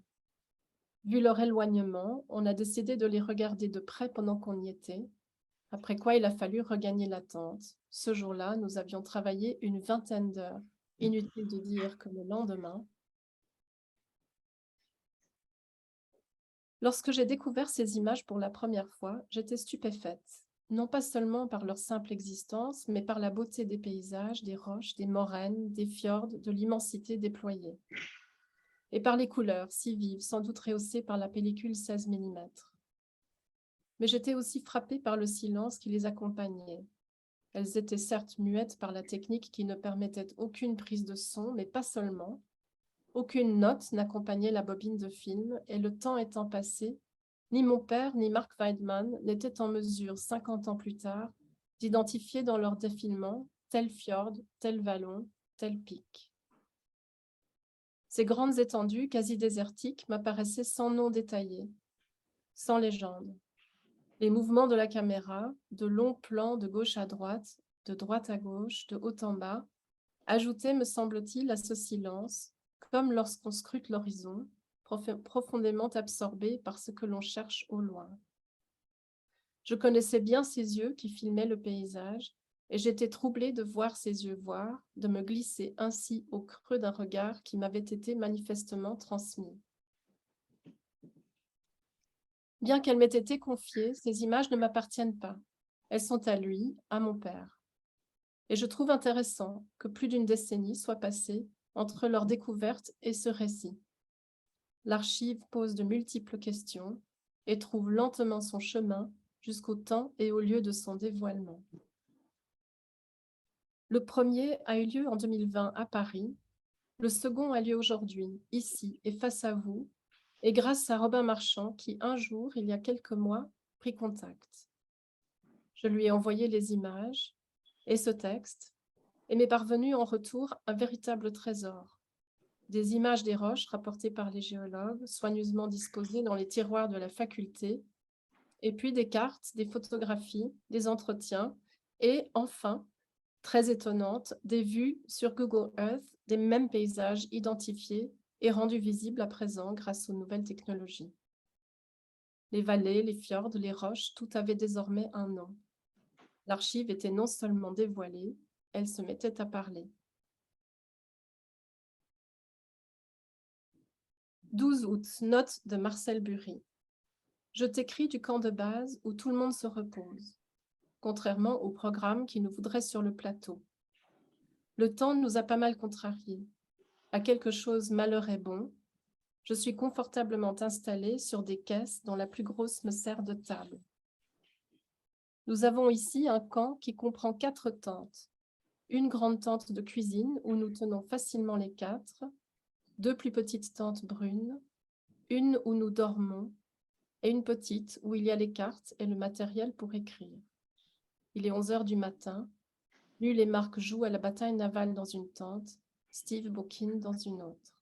S2: Vu leur éloignement, on a décidé de les regarder de près pendant qu'on y était, après quoi il a fallu regagner la tente. Ce jour-là, nous avions travaillé une 20aine d'heures. Inutile de dire que le lendemain, lorsque j'ai découvert ces images pour la première fois, j'étais stupéfaite, non pas seulement par leur simple existence, mais par la beauté des paysages, des roches, des moraines, des fjords, de l'immensité déployée. Et par les couleurs, si vives, sans doute rehaussées par la pellicule 16 mm. Mais j'étais aussi frappée par le silence qui les accompagnait. Elles étaient certes muettes par la technique qui ne permettait aucune prise de son, mais pas seulement. Aucune note n'accompagnait la bobine de film, et le temps étant passé, ni mon père ni Mark Weidman n'étaient en mesure, 50 ans plus tard, d'identifier dans leur défilement tel fjord, tel vallon, tel pic. Ces grandes étendues quasi désertiques m'apparaissaient sans nom détaillé, sans légende. Les mouvements de la caméra, de longs plans de gauche à droite, de droite à gauche, de haut en bas, ajoutaient, me semble-t-il, à ce silence, comme lorsqu'on scrute l'horizon, profondément absorbé par ce que l'on cherche au loin. Je connaissais bien ces yeux qui filmaient le paysage, et j'étais troublée de voir ces yeux voir, de me glisser ainsi au creux d'un regard qui m'avait été manifestement transmis. Bien qu'elles m'aient été confiées, ces images ne m'appartiennent pas. Elles sont à lui, à mon père. Et je trouve intéressant que plus d'une décennie soit passée entre leur découverte et ce récit. L'archive pose de multiples questions et trouve lentement son chemin jusqu'au temps et au lieu de son dévoilement. Le premier a eu lieu en 2020 à Paris, le second a lieu aujourd'hui, ici et face à vous, et grâce à Robin Marchand qui, un jour, il y a quelques mois, prit contact. Je lui ai envoyé les images et ce texte, et m'est parvenu en retour un véritable trésor. Des images des roches rapportées par les géologues, soigneusement disposées dans les tiroirs de la faculté, et puis des cartes, des photographies, des entretiens, et enfin, très étonnante, des vues sur Google Earth des mêmes paysages identifiés et rendus visibles à présent grâce aux nouvelles technologies. Les vallées, les fjords, les roches, tout avait désormais un nom. L'archive était non seulement dévoilée, elle se mettait à parler. 12 août, note de Marcel Bury. Je t'écris du camp de base où tout le monde se repose, contrairement au programme qui nous voudrait sur le plateau. Le temps nous a pas mal contrariés. À quelque chose malheur est bon. Je suis confortablement installée sur des caisses dont la plus grosse me sert de table. Nous avons ici un camp qui comprend 4 tentes. Une grande tente de cuisine où nous tenons facilement les 4, 2 plus petites tentes brunes, une où nous dormons et une petite où il y a les cartes et le matériel pour écrire. Il est 11 heures du matin. Lull et Marc jouent à la bataille navale dans une tente, Steve bouquine dans une autre.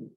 S2: «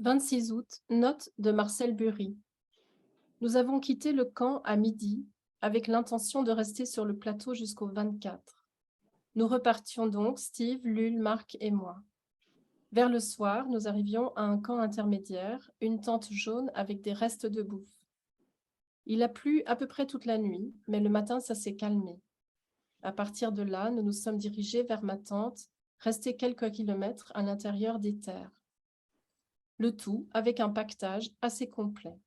S2: 26 août, note de Marcel Bury. Nous avons quitté le camp à midi avec l'intention de rester sur le plateau jusqu'au 24. Nous repartions donc, Steve, Lul, Marc et moi. Vers le soir, nous arrivions à un camp intermédiaire, une tente jaune avec des restes de bouffe. Il a plu à peu près toute la nuit, mais le matin, ça s'est calmé. À partir de là, nous nous sommes dirigés vers ma tente, restés quelques kilomètres à l'intérieur des terres. Le tout avec un pactage assez complet.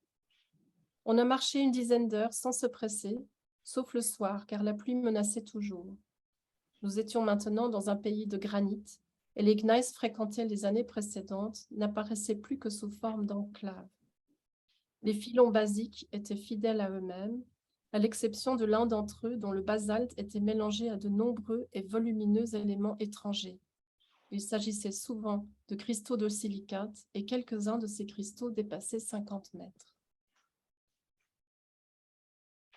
S2: On a marché une dizaine d'heures sans se presser, sauf le soir, car la pluie menaçait toujours. Nous étions maintenant dans un pays de granit, et les gneiss fréquentés les années précédentes n'apparaissaient plus que sous forme d'enclave. Les filons basiques étaient fidèles à eux-mêmes, à l'exception de l'un d'entre eux dont le basalte était mélangé à de nombreux et volumineux éléments étrangers. Il s'agissait souvent de cristaux de silicate et quelques-uns de ces cristaux dépassaient 50 mètres.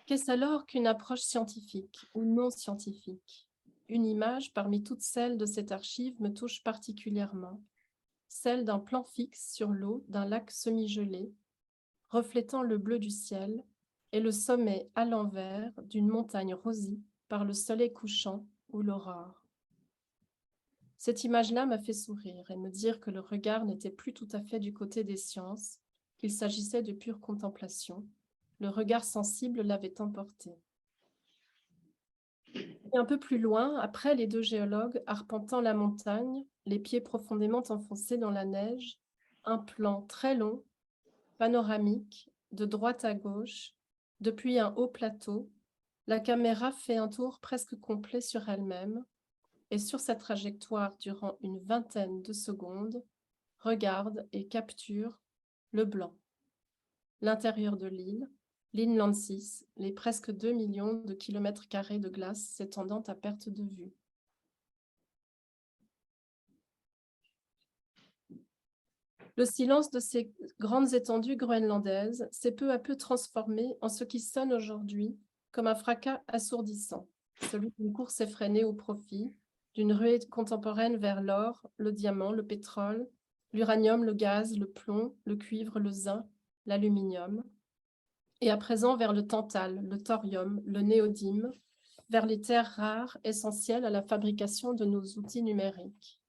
S2: Qu'est-ce alors qu'une approche scientifique ou non scientifique? Une image parmi toutes celles de cette archive me touche particulièrement, celle d'un plan fixe sur l'eau d'un lac semi-gelé, reflétant le bleu du ciel et le sommet à l'envers d'une montagne rosie par le soleil couchant ou l'aurore. Cette image-là m'a fait sourire et me dire que le regard n'était plus tout à fait du côté des sciences, qu'il s'agissait de pure contemplation. Le regard sensible l'avait emporté. Et un peu plus loin, après les deux géologues arpentant la montagne, les pieds profondément enfoncés dans la neige, un plan très long, panoramique, de droite à gauche, depuis un haut plateau, la caméra fait un tour presque complet sur elle-même et sur sa trajectoire durant une vingtaine de secondes, regarde et capture le blanc, l'intérieur de l'île, l'Inland 6, les presque 2 millions de kilomètres carrés de glace s'étendant à perte de vue. Le silence de ces grandes étendues groenlandaises s'est peu à peu transformé en ce qui sonne aujourd'hui comme un fracas assourdissant, celui d'une course effrénée au profit, d'une ruée contemporaine vers l'or, le diamant, le pétrole, l'uranium, le gaz, le plomb, le cuivre, le zinc, l'aluminium, et à présent vers le tantal, le thorium, le néodyme, vers les terres rares essentielles à la fabrication de nos outils numériques.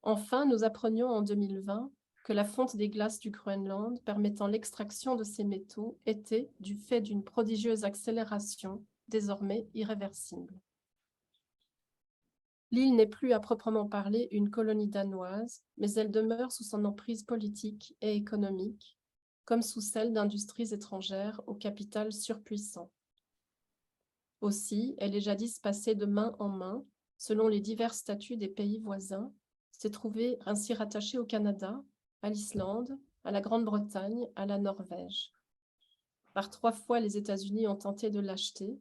S2: Enfin, nous apprenions en 2020 que la fonte des glaces du Groenland permettant l'extraction de ces métaux était, du fait d'une prodigieuse accélération, désormais irréversible. L'île n'est plus à proprement parler une colonie danoise, mais elle demeure sous son emprise politique et économique, comme sous celle d'industries étrangères au capital surpuissant. Aussi, elle est jadis passée de main en main, selon les divers statuts des pays voisins, s'est trouvée ainsi rattachée au Canada, à l'Islande, à la Grande-Bretagne, à la Norvège. Par 3 fois, les États-Unis ont tenté de l'acheter,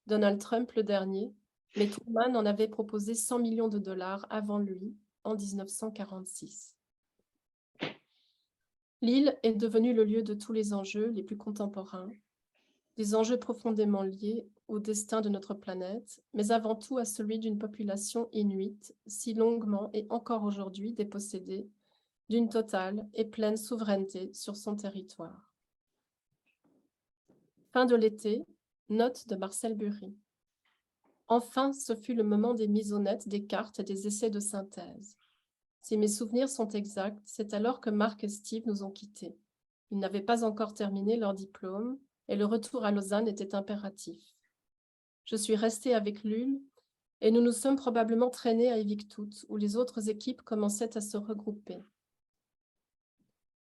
S2: Donald Trump le dernier, mais Truman en avait proposé 100 millions de dollars avant lui, en 1946. L'île est devenue le lieu de tous les enjeux les plus contemporains, des enjeux profondément liés au destin de notre planète, mais avant tout à celui d'une population inuite, si longuement et encore aujourd'hui dépossédée d'une totale et pleine souveraineté sur son territoire. Fin de l'été, note de Marcel Bury. Enfin, ce fut le moment des mises au net, des cartes et des essais de synthèse. Si mes souvenirs sont exacts, c'est alors que Marc et Steve nous ont quittés. Ils n'avaient pas encore terminé leur diplôme et le retour à Lausanne était impératif. Je suis restée avec Lul et nous nous sommes probablement traînés à Iviktut, où les autres équipes commençaient à se regrouper.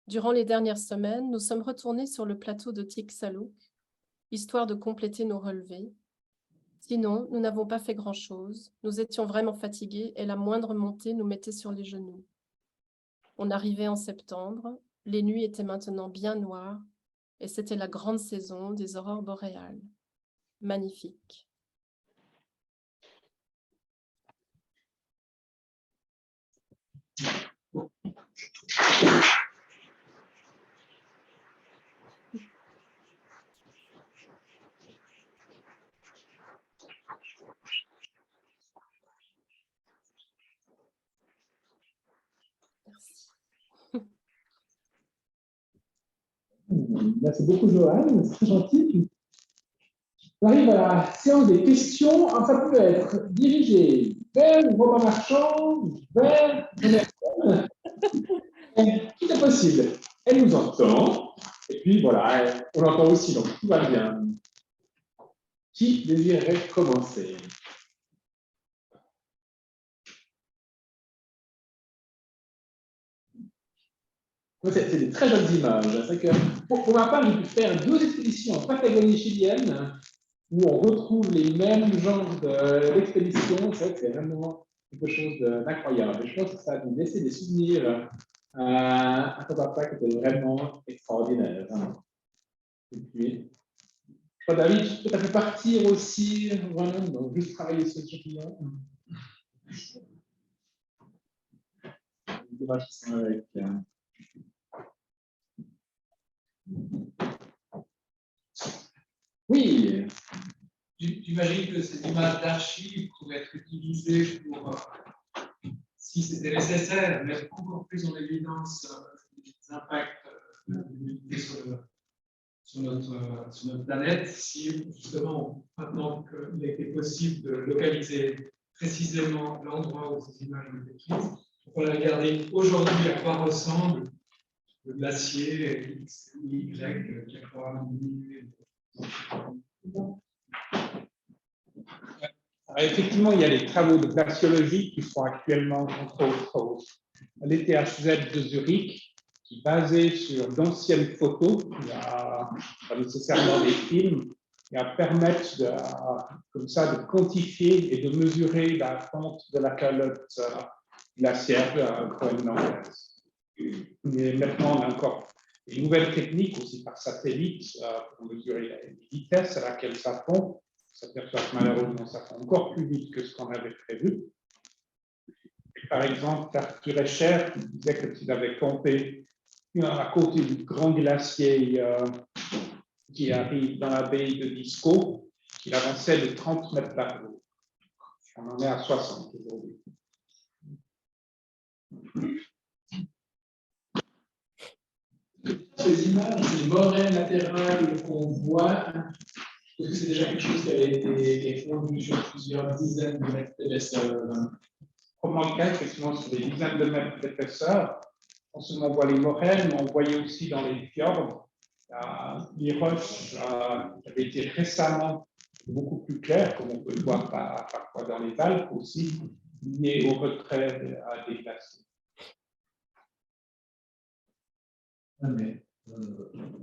S2: Durant les dernières semaines, nous sommes retournés sur le plateau de Tiksaluk, histoire de compléter nos relevés. Sinon, nous n'avons pas fait grand-chose. Nous étions vraiment fatigués et la moindre montée nous mettait sur les genoux. On arrivait en septembre, les nuits étaient maintenant bien noires et c'était la grande saison des aurores boréales. Magnifique. Merci.
S4: Merci beaucoup, Joanne. C'est très gentil. On arrive à la séance des questions. Alors, ça peut être dirigé vers Romain Marchand, vers Jonathan. Tout est possible. Elle nous entend. Et puis, voilà, on l'entend aussi, donc tout va bien. Qui désirerait commencer? C'est des très jolies images. C'est que, pour ma part, j'ai pu faire 2 expéditions en Patagonie chilienne où on retrouve les mêmes genres d'expéditions. C'est vrai que c'est vraiment quelque chose d'incroyable. Et je pense que ça a dû laisser des souvenirs à ton papa qui étaient vraiment extraordinaires. Vraiment. Et puis, toi, David, tu as pu partir aussi, vraiment, donc juste travailler sur le champignon. Avec, oui.
S5: J'imagine que ces images d'archives pourraient être utilisées pour, si c'était nécessaire, mettre encore plus en évidence les impacts de l'humanité sur notre planète. Si justement, maintenant qu'il a été possible de localiser précisément l'endroit où ces images ont été prises, il faudrait regarder aujourd'hui à quoi ressemble le glacier X ou Y qui a probablement diminué.
S3: Alors, effectivement, il y a les travaux de glaciologie qui sont actuellement, entre autres, à l'ETHZ de Zurich, qui, basés sur d'anciennes photos, pas nécessairement des films, et permettent comme ça de quantifier et de mesurer la fonte de la calotte glaciaire groenlandaise. Mais maintenant, on a encore des nouvelles techniques aussi par satellite pour mesurer la vitesse à laquelle ça fond. On s'aperçoit que malheureusement, ça fait encore plus vite que ce qu'on avait prévu. Et par exemple, Arthur Escher disait que s'il avait compté à côté du grand glacier qui arrive dans la baie de Disko, qu'il avançait de 30 mètres par jour. On en est à 60 aujourd'hui.
S4: Ces images, les moraines latérales qu'on voit, est-ce que c'est déjà quelque chose qui avait été fondu sur plusieurs dizaines de mètres d'épaisseur?
S3: Probablement le cas, effectivement, sur des dizaines de mètres d'épaisseur. On se voit les moraines, mais on voyait aussi dans les fjords les roches qui avaient été récemment beaucoup plus claires, comme on peut le voir parfois dans les Alpes aussi, liées au retrait des glaciers.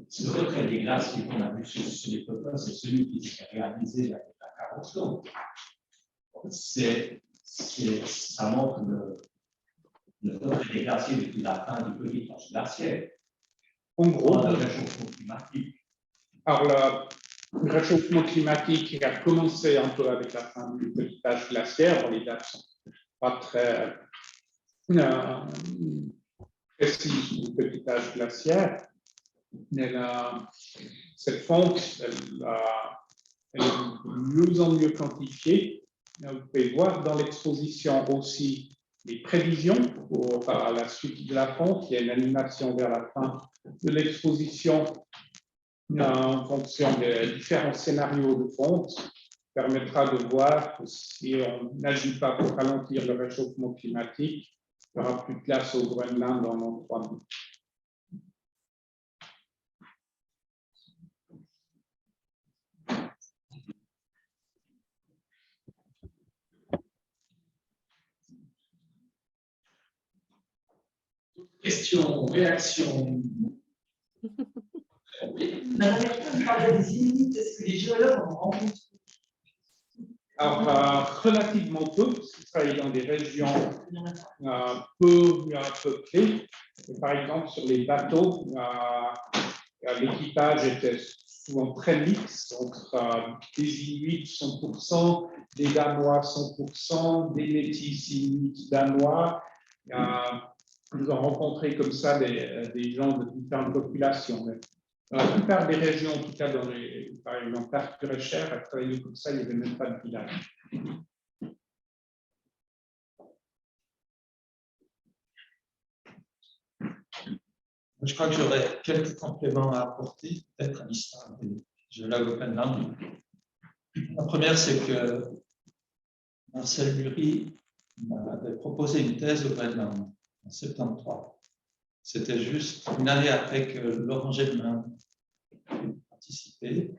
S6: Ce retrait des glaciers qu'on a vu sur les photos, c'est celui qui s'est réalisé avec la Carrousel. Ça montre le retrait des glaciers depuis la fin du petit âge glaciaire.
S3: En gros,
S6: le réchauffement climatique.
S3: Alors, le réchauffement climatique a commencé un peu avec la fin du petit âge glaciaire. Les dates ne sont pas très précises du petit âge glaciaire. Mais cette fonte, elle est de mieux en mieux quantifiée. Vous pouvez voir dans l'exposition aussi les prévisions pour la suite de la fonte. Il y a une animation vers la fin de l'exposition en fonction des différents scénarios de fonte, permettra de voir que si on n'agit pas pour ralentir le réchauffement climatique, il n'y aura plus de glace au Groenland en 3 mois.
S6: Questions, réactions? Oui.
S7: La dernière fois, vous parliez des Inuits. Est-ce que les géologues en rencontrent?
S3: Alors, relativement peu, parce qu'ils travaillent dans des régions peu peuplées. Par exemple, sur les bateaux, l'équipage était souvent très mixte entre des Inuits 100%, des Danois 100%, des métis Inuits danois. Nous avons rencontré comme ça des gens de différentes populations. Mais dans la plupart des régions, en tout cas par exemple, l'Arc Recher, à travailler comme ça, il n'y avait même pas de village.
S8: Je crois que j'aurais quelques compléments à apporter, peut-être à l'histoire des géologues au Groenland. La première, c'est que Marcel Lurie m'avait proposé une thèse au Groenland en 1973. C'était juste une année après que Laurent Gelmin ait participé.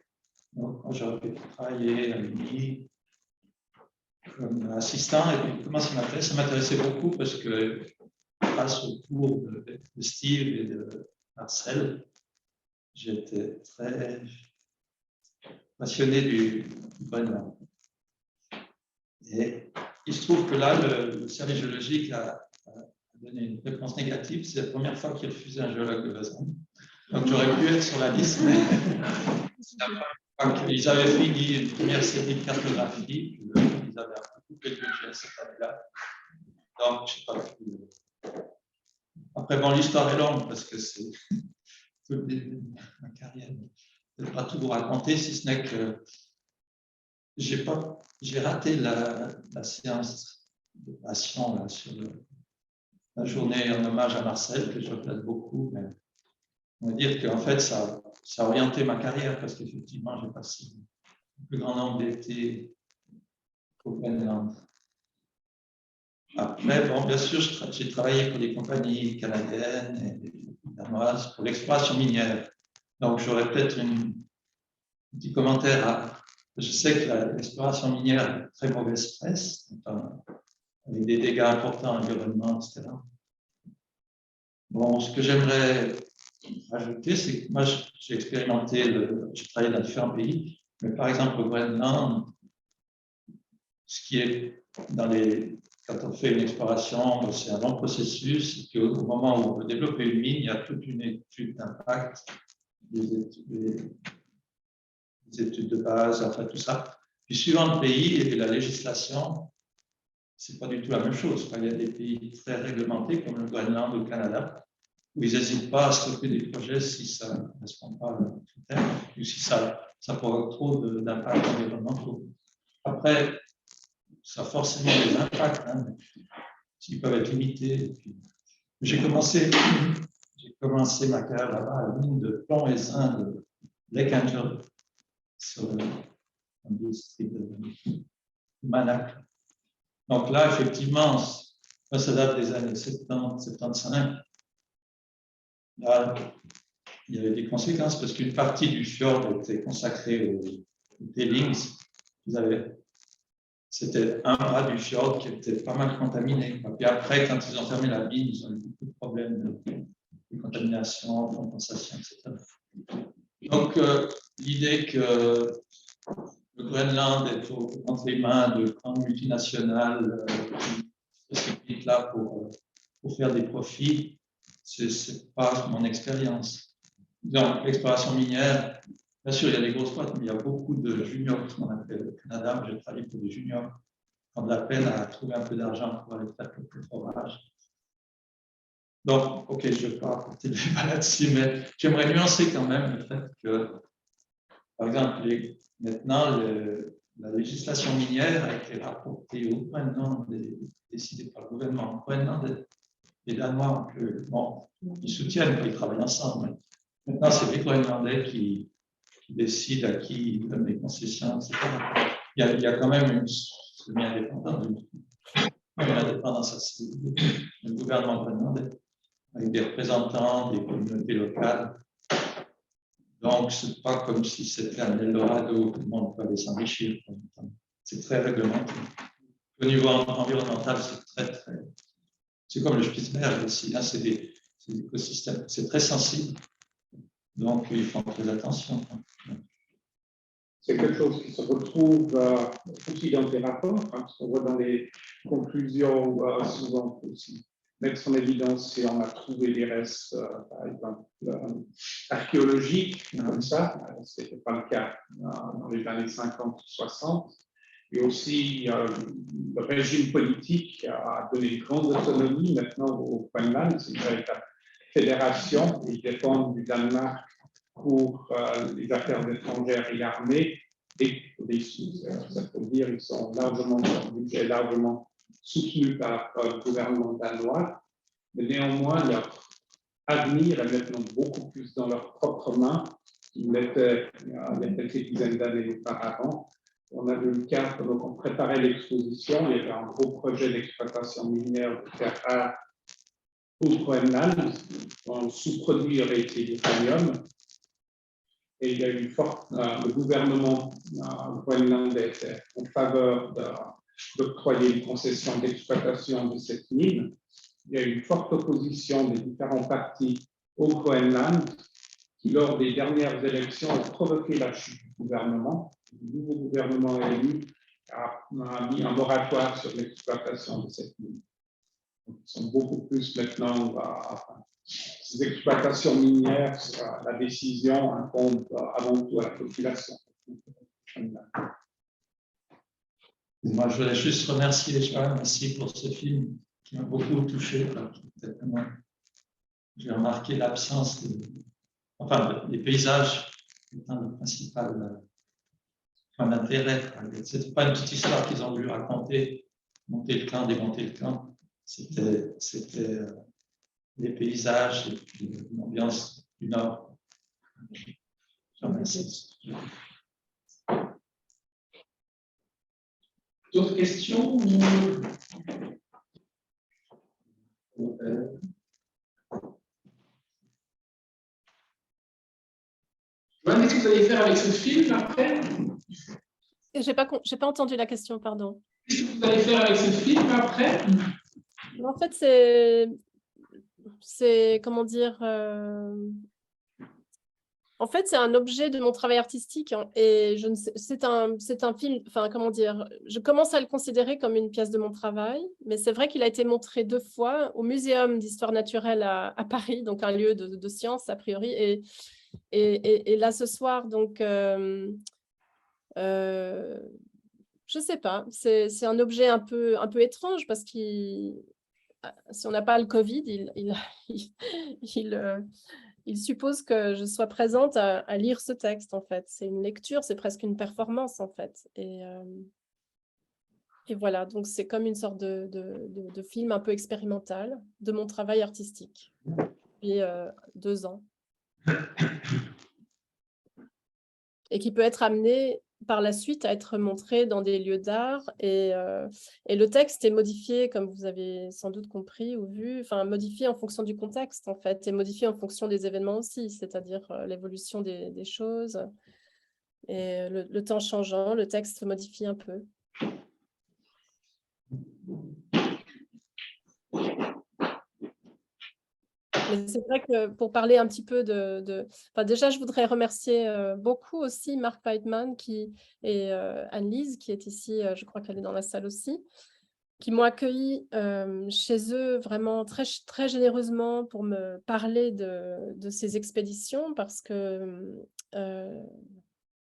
S8: Donc, moi, j'aurais pu travailler à l'UNI comme assistant. Et puis, comment ça m'intéresse? Ça m'intéressait beaucoup parce que, grâce au cours de Steve et de Marcel, j'étais très passionné du Groenland. Et il se trouve que là, le service géologique a donné une réponse négative. C'est la première fois qu'il refusait un géologue de Lausanne. Donc j'aurais pu être sur la liste, mais ils avaient fini une première série de cartographie, ils avaient un peu coupé le budget cette année-là. Donc, je ne sais pas. Après, bon, l'histoire est longue parce que c'est tout le début de ma carrière. Je ne vais pas tout vous raconter, si ce n'est que j'ai raté la séance de passion sur la journée en hommage à Marcel, que je regrette beaucoup. Mais on va dire qu'en fait, ça a orienté ma carrière parce qu'effectivement, j'ai passé le plus grand nombre d'étés au Groenland. Après, bon, bien sûr, j'ai travaillé pour des compagnies canadiennes et danoises pour l'exploration minière. Donc, j'aurais peut-être un petit commentaire. Je sais que l'exploration minière a très mauvaise presse, avec des dégâts importants à l'environnement, etc. Bon, ce que j'aimerais rajouter, c'est que moi, j'ai expérimenté, j'ai travaillé dans différents pays, mais par exemple au Groenland, ce qui est quand on fait une exploration, c'est un long processus, et au moment où on veut développer une mine, il y a toute une étude d'impact, des études de base, enfin tout ça. Puis suivant le pays et la législation, c'est pas du tout la même chose. Il y a des pays très réglementés comme le Groenland ou le Canada, où ils n'hésitent pas à stopper des projets si ça ne correspond pas à leurs critères, ou si ça provoque trop d'impacts environnementaux. Après, ça a forcément des impacts, hein, mais ils peuvent être limités. J'ai commencé ma carrière là-bas à la mine de plomb et zinc de Lake Angel, sur le district de Manac. Donc là, effectivement, ça date des années 70, 75. Là, il y avait des conséquences parce qu'une partie du fjord était consacrée aux tailings. C'était un bras du fjord qui était pas mal contaminé. Puis après, quand ils ont fermé la mine, ils ont eu beaucoup de problèmes de contamination, de compensation, etc. Donc, l'idée que le Groenland est entre les mains de grandes multinationales spécifiques là pour faire des profits, ce n'est pas mon expérience. Donc, l'exploration minière, bien sûr, il y a des grosses boîtes, mais il y a beaucoup de juniors, ce qu'on appelle au Canada. J'ai travaillé pour des juniors qui ont de la peine à trouver un peu d'argent pour aller faire quelques forages. Donc, OK, je ne vais pas apporter le débat là-dessus, mais j'aimerais nuancer quand même le fait que, par exemple, maintenant, la législation minière a été rapportée au Groenland, décidée par le gouvernement. Au Groenland, les Danois, bon, ils soutiennent qu'ils travaillent ensemble. Maintenant, c'est les Groenlandais qui qui décide à qui il donne des concessions, etc. Il y a quand même une semi-indépendance, une indépendance assez du gouvernement groenlandais, avec des représentants des communautés locales. Donc, ce n'est pas comme si c'était un Eldorado où tout le monde peut aller s'enrichir. C'est très réglementé. Au niveau environnemental, c'est comme le Spitzberg aussi, hein, c'est des écosystèmes, c'est très sensible. Donc, ils font très attention.
S3: C'est quelque chose qui se retrouve aussi dans tes rapports, hein, parce qu'on voit dans les conclusions souvent aussi mettre en évidence si on a trouvé des restes, par exemple, archéologiques, comme ça. Ce n'était pas le cas dans les années 50 ou 60. Et aussi, le régime politique a donné une grande autonomie maintenant au Groenland. C'est une véritable fédération. Ils dépendent du Danemark pour les affaires étrangères et l'armée. Et ça faut dire, ils sont largement, leur budget est largement soutenu par le gouvernement danois. Mais néanmoins, leur avenir est maintenant beaucoup plus dans leurs propres mains qu'il l'était il y a quelques dizaines d'années auparavant. On a vu le cas, donc on préparait l'exposition, il y avait un gros projet d'exploitation minière de terres rares au Groenland, dont le sous-produit aurait été l'uranium. Et il y a eu le gouvernement groenlandais était en faveur d'octroyer une concession d'exploitation de cette mine. Il y a eu une forte opposition des différents partis au Groenland qui, lors des dernières élections, ont provoqué la chute du gouvernement. Le nouveau gouvernement élu a mis un moratoire sur l'exploitation de cette mine. Donc, ils sont beaucoup plus maintenant ces exploitations minières, la décision incombe avant tout à la population.
S8: Moi, je voulais juste remercier Joanne aussi pour ce film qui m'a beaucoup touché. J'ai remarqué l'absence des paysages étant le principal intérêt. Ce n'était pas une petite histoire qu'ils ont voulu raconter, monter le camp, démonter le camp. C'était les paysages et puis l'ambiance du Nord. Je remercie.
S4: D'autres questions Qu'est-ce que vous allez faire avec ce film après?
S2: Je n'ai pas entendu la question, pardon.
S4: Qu'est-ce que vous allez faire avec ce film après?
S2: En fait, c'est comment dire, en fait, c'est un objet de mon travail artistique, hein, et c'est un film, enfin, comment dire, je commence à le considérer comme une pièce de mon travail, mais c'est vrai qu'il a été montré 2 fois au Muséum d'histoire naturelle à Paris, donc un lieu de science a priori, et là ce soir, donc, je ne sais pas, c'est un objet un peu étrange parce qu'il, si on n'a pas le Covid, il suppose que je sois présente à lire ce texte, en fait. C'est une lecture, c'est presque une performance, en fait. Et voilà, donc c'est comme une sorte de film un peu expérimental de mon travail artistique depuis 2 ans. Et qui peut être amené par la suite à être montré dans des lieux d'art. Et le texte est modifié, comme vous avez sans doute compris ou vu, enfin modifié en fonction du contexte, en fait, et modifié en fonction des événements aussi, c'est-à-dire l'évolution des choses. Et le temps changeant, le texte se modifie un peu. Mais c'est vrai que pour parler un petit peu enfin, déjà, je voudrais remercier beaucoup aussi Mark Weidman et Anne-Lise, qui est ici, je crois qu'elle est dans la salle aussi, qui m'ont accueilli chez eux vraiment très, très généreusement pour me parler de ces expéditions, parce que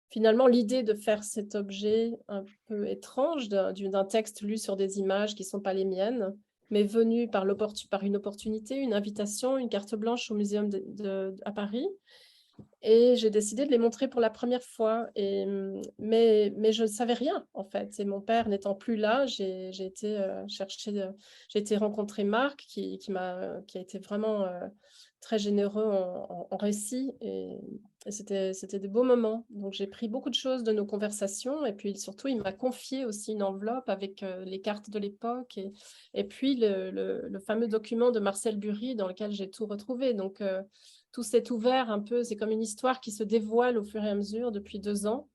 S2: finalement, l'idée de faire cet objet un peu étrange d'un texte lu sur des images qui ne sont pas les miennes, mais venu par une opportunité, une invitation, une carte blanche au Muséum à Paris. Et j'ai décidé de les montrer pour la première fois. Mais je ne savais rien, en fait. Et mon père n'étant plus là, j'ai été rencontrer Marc, qui a été vraiment très généreux en récits et c'était des beaux moments. Donc, j'ai pris beaucoup de choses de nos conversations et puis surtout, il m'a confié aussi une enveloppe avec les cartes de l'époque et puis le fameux document de Marcel Bury dans lequel j'ai tout retrouvé. Donc, tout s'est ouvert un peu. C'est comme une histoire qui se dévoile au fur et à mesure depuis 2 ans.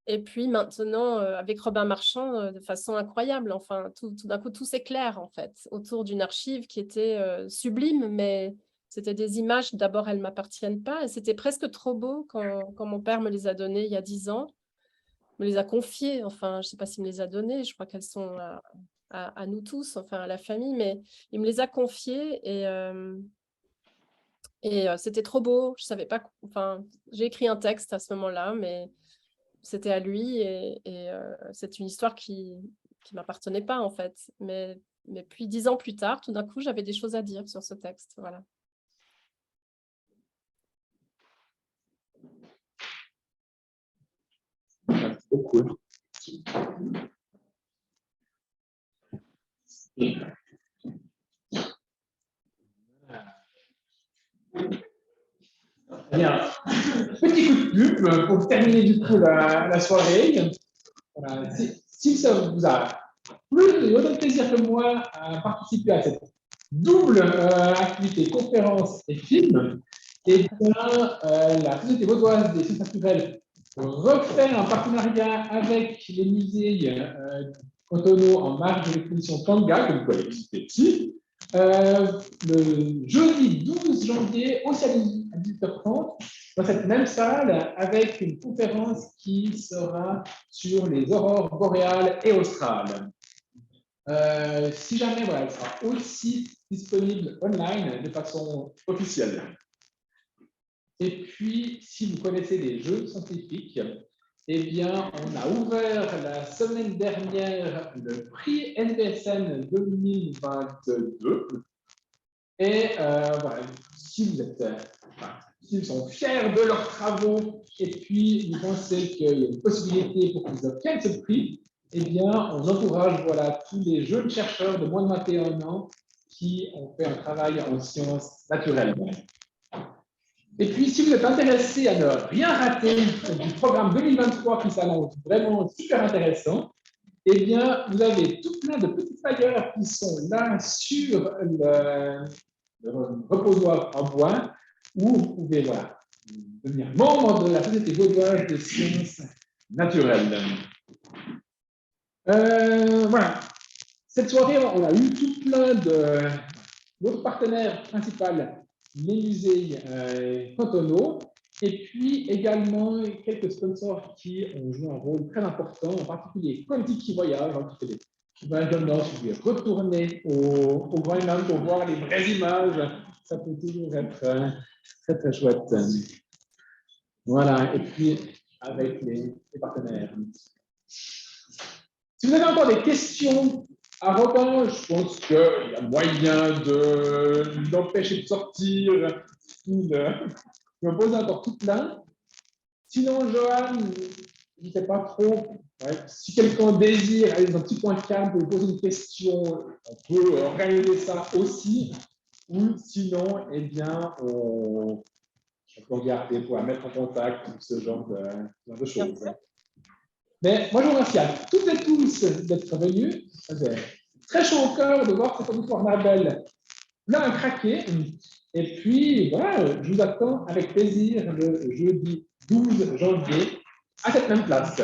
S2: Et puis maintenant, avec Robin Marchand, de façon incroyable, enfin, tout d'un coup, tout s'éclaire en fait, autour d'une archive qui était sublime, mais c'était des images, d'abord, elles ne m'appartiennent pas, et c'était presque trop beau quand mon père me les a données il y a 10 ans, me les a confiées, enfin, je ne sais pas s'il me les a données, je crois qu'elles sont à nous tous, enfin, à la famille, mais il me les a confiées, et c'était trop beau, je ne savais pas, enfin, j'ai écrit un texte à ce moment-là, mais c'était à lui et c'est une histoire qui m'appartenait pas en fait. Mais puis 10 ans plus tard, tout d'un coup, j'avais des choses à dire sur ce texte. Voilà.
S4: C'est trop cool. Bien. Petit coup de pub pour terminer du coup la soirée. Voilà. Si ça vous a plu, autant de plaisir que moi à participer à cette double activité conférence et film, et bien la Société vaudoise des sciences naturelles refait un partenariat avec les musées cantonaux en marge de l'exposition Tanga, que vous connaissez ici, le jeudi 12 janvier, aussi à 18h30, dans cette même salle, avec une conférence qui sera sur les aurores boréales et australes. Si jamais, voilà, elle sera aussi disponible online de façon officielle. Et puis, si vous connaissez les jeux scientifiques, eh bien, on a ouvert la semaine dernière le prix SBSN 2022. Et voilà, si vous êtes, s'ils sont fiers de leurs travaux et puis vous pensez qu'il y a une possibilité pour qu'ils obtiennent ce prix, eh bien, on encourage voilà, tous les jeunes chercheurs de moins de 21 ans qui ont fait un travail en sciences naturelles. Et puis, si vous êtes intéressé à ne rien rater du programme 2023 qui s'annonce vraiment super intéressant, eh bien, vous avez tout plein de petits flyers qui sont là sur le reposoir en bois, où vous pouvez voilà, devenir membre de la Société vaudoise des sciences naturelles. Voilà. Cette soirée, on a eu tout plein de notre partenaire principal, les musées cantonaux, et puis également quelques sponsors qui ont joué un rôle très important, en particulier Conti qui voyage, qui fait des voyages dans le Nord, qui veut retourner au Groenland pour voir les vraies images. Ça peut toujours être très très chouette. Voilà, et puis avec les partenaires. Si vous avez encore des questions à Robin, je pense qu'il y a moyen de l'empêcher de sortir ou de me poser encore tout plein. Sinon, Johan, je ne sais pas trop. Ouais, si quelqu'un désire aller dans un petit point de calme pour poser une question, on peut organiser ça aussi. Ou sinon, eh bien, on peut regarder pour la mettre en contact ou ce genre de choses. Mais moi, je vous remercie à toutes et tous d'être venus. C'est très chaud au cœur de voir cette auditoire Marbelle plein à craquer. Et puis, voilà, je vous attends avec plaisir le jeudi 12 janvier à cette même place.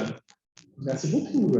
S4: Merci beaucoup.